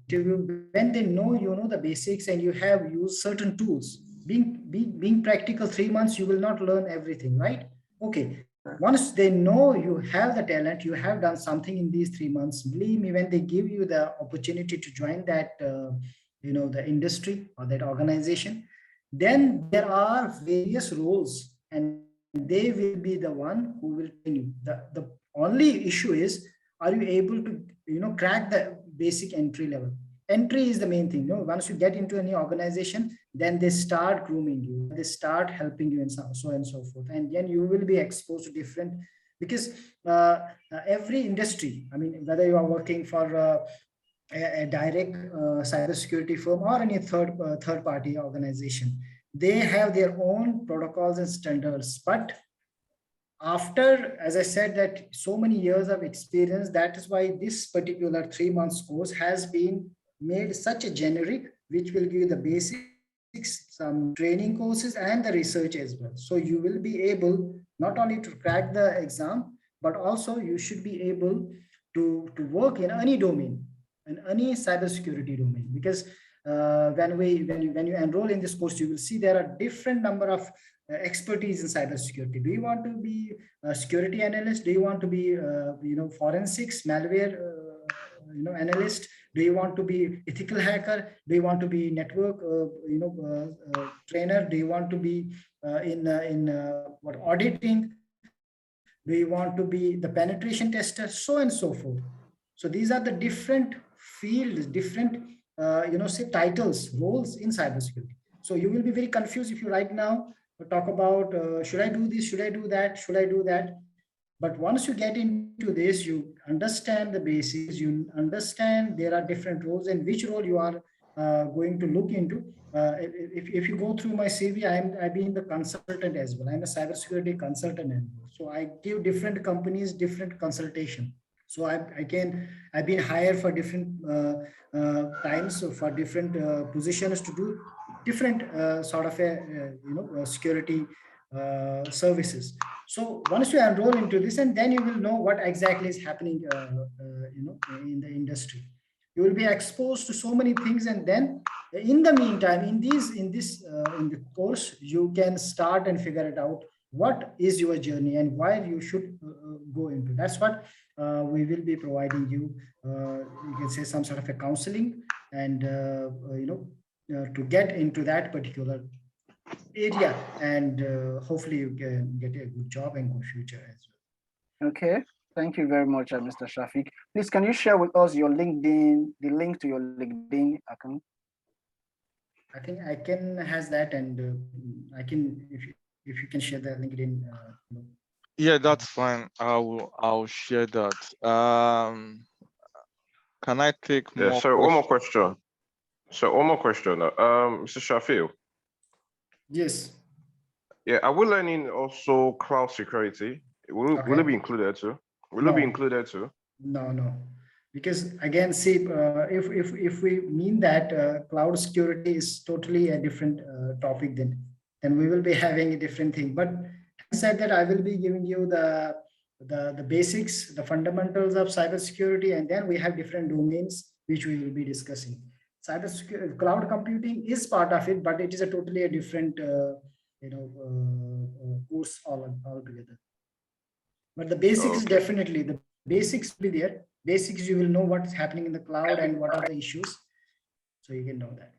interview, when they know the basics and you have used certain tools, being practical, 3 months you will not learn everything, right? Okay. Once they know you have the talent, you have done something in these 3 months, believe me, when they give you the opportunity to join that the industry or that organization, then there are various roles and they will be the one who will train you. The only issue is, are you able to crack the basic entry level? Entry is the main thing. Once you get into any organization, then they start grooming you, they start helping you, and so and so forth, and then you will be exposed to different, because every industry, I mean, whether you are working for a direct cybersecurity firm or any third party organization, they have their own protocols and standards. But after, as I said, that so many years of experience, that is why this particular 3 months course has been made such a generic, which will give you the basics, some training courses, and the research as well. So you will be able not only to crack the exam, but also you should be able to work in any domain, in any cybersecurity domain. Because when you enroll in this course, you will see there are different number of expertise in cybersecurity. Do you want to be a security analyst? Do you want to be forensics, malware analyst? Do you want to be ethical hacker? Do you want to be network trainer? Do you want to be in what auditing? Do you want to be the penetration tester? So and so forth. So these are the different fields, different say titles, roles in cybersecurity. So you will be very confused if you right now talk about should I do this, should I do that, should I do that? But once you get into this, you understand the basics, you understand there are different roles and which role you are going to look into. If you go through my CV, I've been the consultant as well. I'm a cybersecurity consultant as well. So I give different companies different consultation. So I've been hired for different times, so for different positions to do different sort of security services. So once you enroll into this, and then you will know what exactly is happening in the industry. You will be exposed to so many things, and then in the meantime, in the course, you can start and figure it out what is your journey and why you should go into. That's what we will be providing you. You can say some sort of a counseling, and to get into that particular area, and hopefully you can get a good job and good future as well. Okay, thank you very much, Mr. Shafiq. Please, can you share with us your LinkedIn, the link to your LinkedIn account? I think I can has that, and I can, if you can share the LinkedIn. Yeah, that's fine. I'll share that. Can I take more? Yeah. So one more question. Mr. Shafiq. Yes. Yeah, are we learning also cloud security? Will it be included too? Will it be included too? No, because again, see, if we mean that cloud security is totally a different topic, then we will be having a different thing. But having said that, I will be giving you the basics, the fundamentals of cybersecurity, and then we have different domains which we will be discussing. cybersecurity, cloud computing is part of it, but it is a totally a different, course altogether. But the basics Okay. definitely, the basics will be there. Basics, you will know what's happening in the cloud and what are the issues, so you can know that.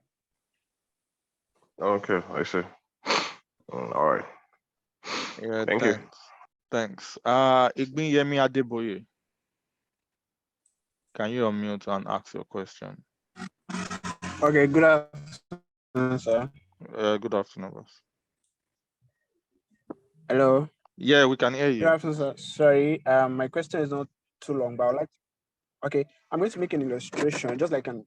Okay, I see. All right. Yeah, Thank you. thanks. Igbinyemi Adeboye, can you unmute and ask your question? Okay, good afternoon, sir. Good afternoon, boss. Hello. Yeah, we can hear Good you. afternoon, sir. Sorry, my question is not too long, but I would like. Okay, I'm going to make an illustration, just like an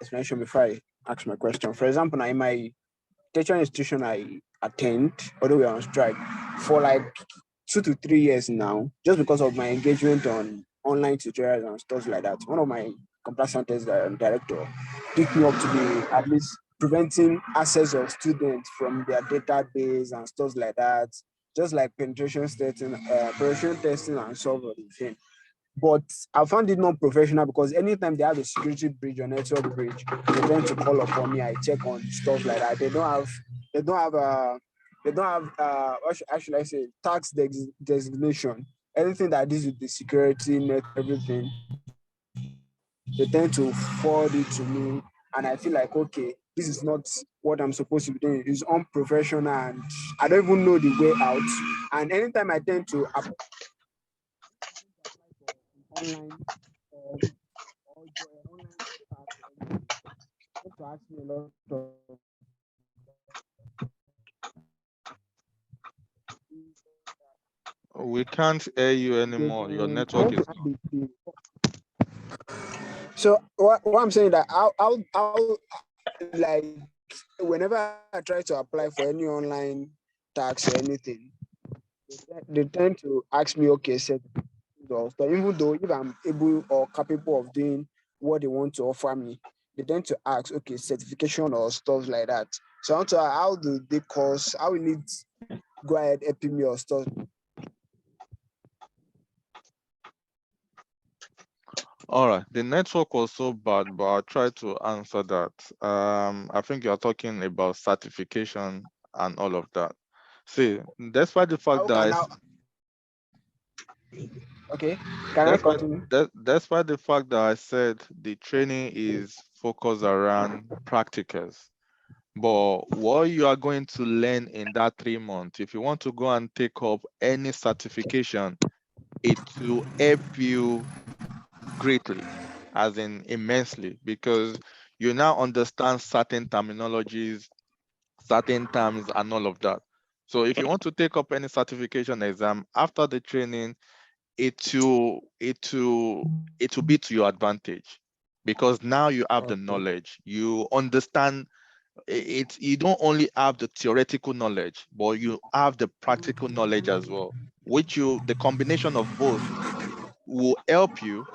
explanation before I ask my question. For example, now in my teaching institution I attend, although we're on strike, for like 2 to 3 years now, just because of my engagement on online tutorials and stuff like that. One of my computer science director picked me up to be at least preventing access of students from their database and stuff like that, just like penetration testing and so on. But I found it not professional because anytime they have a security breach or network breach, they tend to call upon me. I check on stuff like that. They don't have how should I say, tax designation. Anything that deals with the security net, everything, they tend to forward it to me, and I feel like, okay, this is not what I'm supposed to be doing. It's unprofessional, and I don't even know the way out. And anytime I tend to apply for online or online task, to ask me a lot of We can't hear you anymore. Your network is gone. So what I'm saying that I'll like whenever I try to apply for any online tax or anything, they tend to ask me, okay, set but even though if I'm able or capable of doing what they want to offer me, they tend to ask, okay, certification or stuff like that. So I want to how do they cost, how will it go ahead helping me or stuff? All right. The network was so bad, but I'll try to answer that. I think you're talking about certification and all of that. See, despite the fact How that can I, okay, can I continue? despite the fact that I said the training is focused around practicals, but what you are going to learn in that 3 months, if you want to go and take up any certification, it will help you greatly, as in immensely, because you now understand certain terminologies, certain terms, and all of that. So if you want to take up any certification exam after the training, it will be to your advantage, because now you have the knowledge, you understand it. You don't only have the theoretical knowledge, but you have the practical knowledge as well, which the combination of both will help you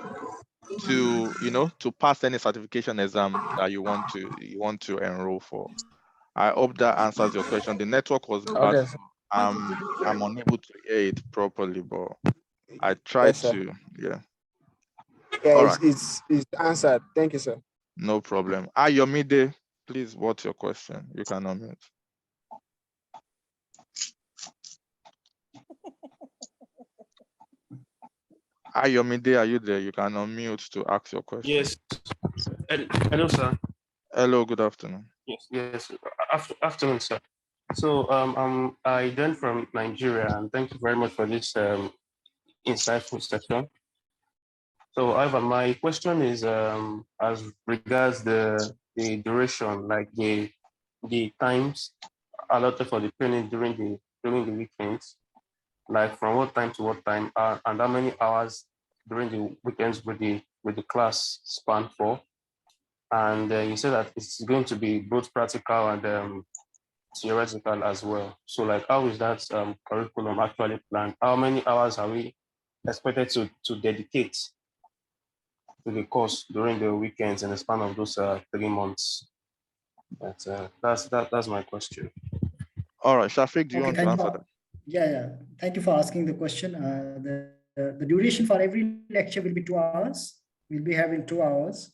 to to pass any certification exam that you want to enroll for. I hope that answers your question. The network was bad, Okay, so I'm unable to hear it properly, but I tried yes, sir. to. Yeah. Yeah, All right. it's answered. Thank you, sir. No problem. Ayomide, please, what's your question? You can unmute. Ayomide, are you there? You can unmute to ask your question. Yes. Hello, sir. Hello, good afternoon. Yes. Afternoon, sir. So I then from Nigeria, and thank you very much for this insightful session. So, however, my question is as regards the duration, like the times allotted for the training during the weekends, like from what time to what time, and how many hours during the weekends with the class span for. And you said that it's going to be both practical and theoretical as well. So like, how is that curriculum actually planned? How many hours are we expected to dedicate to the course during the weekends in the span of those 3 months? That's my question. All right, Shafiq, do you Okay, want to answer that? yeah. Thank you for asking the question. The duration for every lecture will be 2 hours. We'll be having 2 hours.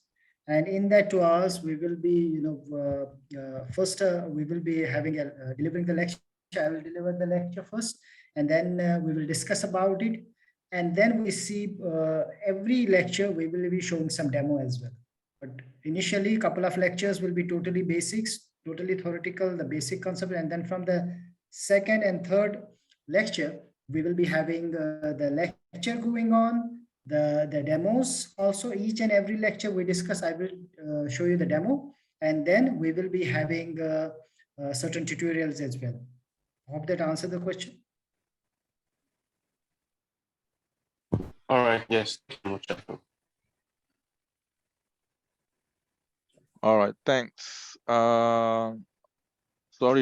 And in that 2 hours, we will be, first we will be having delivering the lecture. I will deliver the lecture first, and then we will discuss about it. And then we see every lecture, we will be showing some demo as well. But initially, a couple of lectures will be totally basics, totally theoretical, the basic concept. And then from the second and third lecture, we will be having the lecture going on, the demos also. Each and every lecture we discuss, I will show you the demo, and then we will be having certain tutorials as well. Hope that answered the question. All right. Yes. All right, thanks. Sorry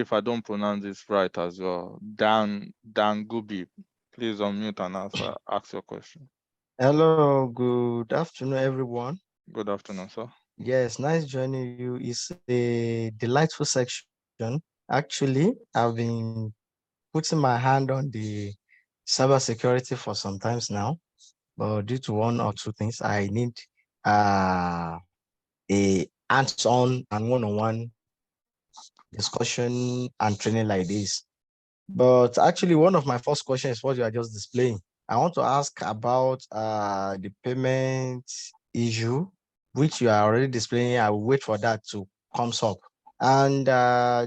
if I don't pronounce this right as well. Dan Gubi, please unmute and ask your question. Hello, good afternoon, everyone. Good afternoon, sir. Yes, nice joining you. It's a delightful section. Actually, I've been putting my hand on the cybersecurity for some times now, but due to one or two things, I need a hands-on and one-on-one discussion and training like this. But actually, one of my first questions is what you are just displaying. I want to ask about the payment issue, which you are already displaying. I will wait for that to come up. And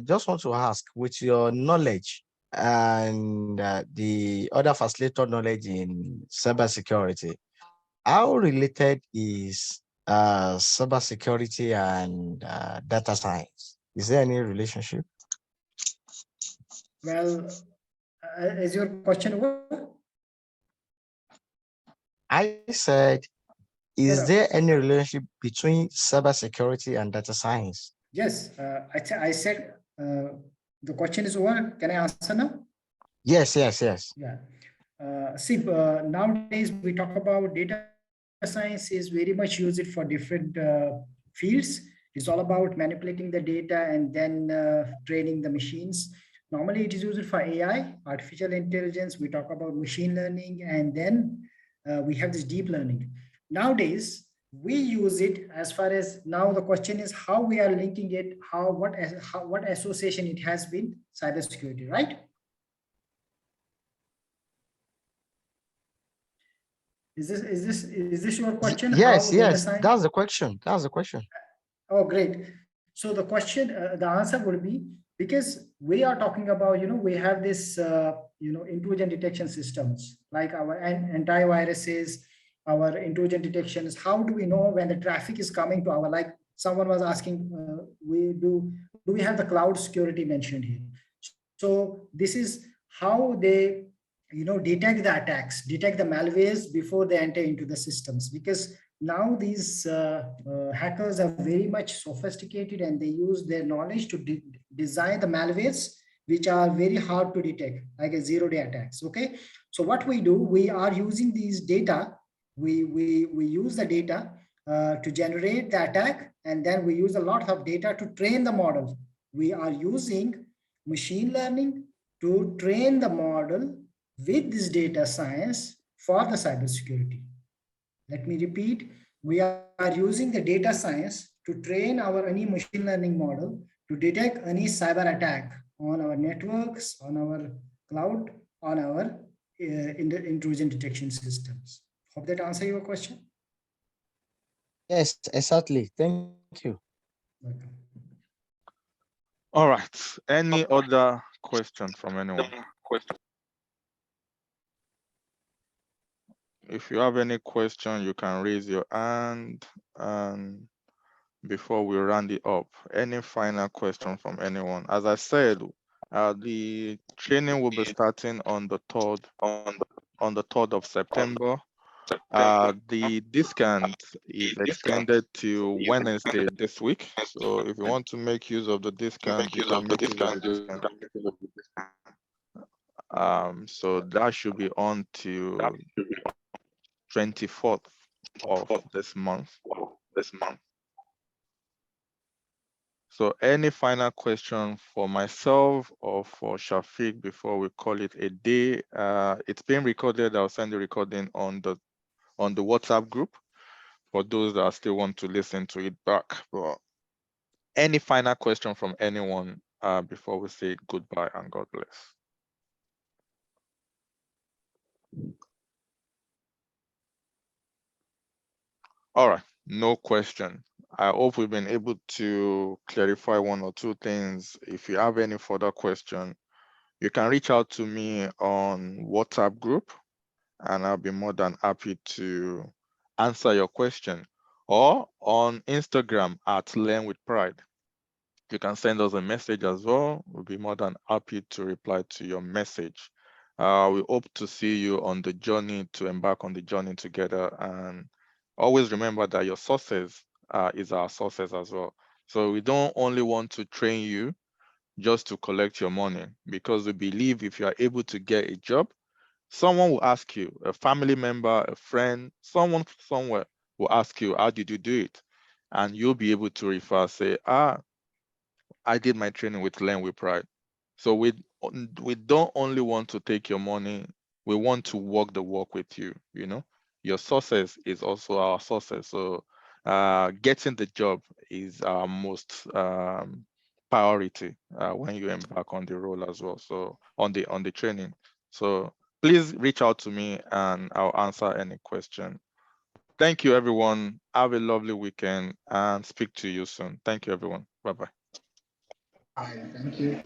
just want to ask, with your knowledge and the other facilitator knowledge in cybersecurity, how related is cybersecurity and data science? Is there any relationship? Well, is your question what? I said, is there any relationship between cybersecurity and data science? Yes, I said the question is over. Can I answer now? Yes. Yeah. See, nowadays we talk about data science is very much used it for different fields. It's all about manipulating the data and then training the machines. Normally, it is used for AI, artificial intelligence. We talk about machine learning, and then we have this deep learning. Nowadays, we use it as far as now. The question is how we are linking it. What association it has with cybersecurity, right? Is this your question? Yes, How data science? that's the question. Oh, great. So the question, the answer would be, because we are talking about, we have this, intrusion detection systems like our antiviruses, our intrusion detections. How do we know when the traffic is coming to our, like someone was asking, do we have the cloud security mentioned here? So this is how they, detect the attacks, detect the malwares before they enter into the systems, because now these hackers are very much sophisticated and they use their knowledge to design the malwares which are very hard to detect, like a zero-day attacks. Okay, so what we do, we are using these data, we use the data to generate the attack, and then we use a lot of data to train the model. We are using machine learning to train the model with this data science for the cybersecurity. Let me repeat, we are using the data science to train our any machine learning model to detect any cyber attack on our networks, on our cloud, on our intrusion detection systems. Hope that answer your question. Yes, exactly. Thank you. Welcome. All right. Any other question from anyone? If you have any question, you can raise your hand. And before we round it up, any final question from anyone? As I said, the training will be starting on the 3rd of September. The discount is extended to Wednesday this week. So if you want to make use of the discount, you can make use of the discount. So that should be on to 24th of this month. So any final question for myself or for Shafiq before we call it a day? It's being recorded. I'll send the recording on the WhatsApp group. for those that still want to listen to it back. But any final question from anyone before we say goodbye and God bless? All right, no question. I hope we've been able to clarify one or two things. If you have any further question, you can reach out to me on WhatsApp group, and I'll be more than happy to answer your question, or on Instagram at Learn with Pride. You can send us a message as well. We'll be more than happy to reply to your message. We hope to see you on the journey, to embark on the journey together. And always remember that your sources is our sources as well. So we don't only want to train you just to collect your money, because we believe if you are able to get a job, someone will ask you, a family member, a friend, someone somewhere will ask you, how did you do it? And you'll be able to refer, say, I did my training with Learn with Pride. So we don't only want to take your money, we want to walk the walk with you, you know. Your sources is also our sources. So getting the job is our most priority when you embark on the role as well. So on the training. So please reach out to me and I'll answer any question. Thank you, everyone. Have a lovely weekend and speak to you soon. Thank you, everyone. Bye-bye. Thank you.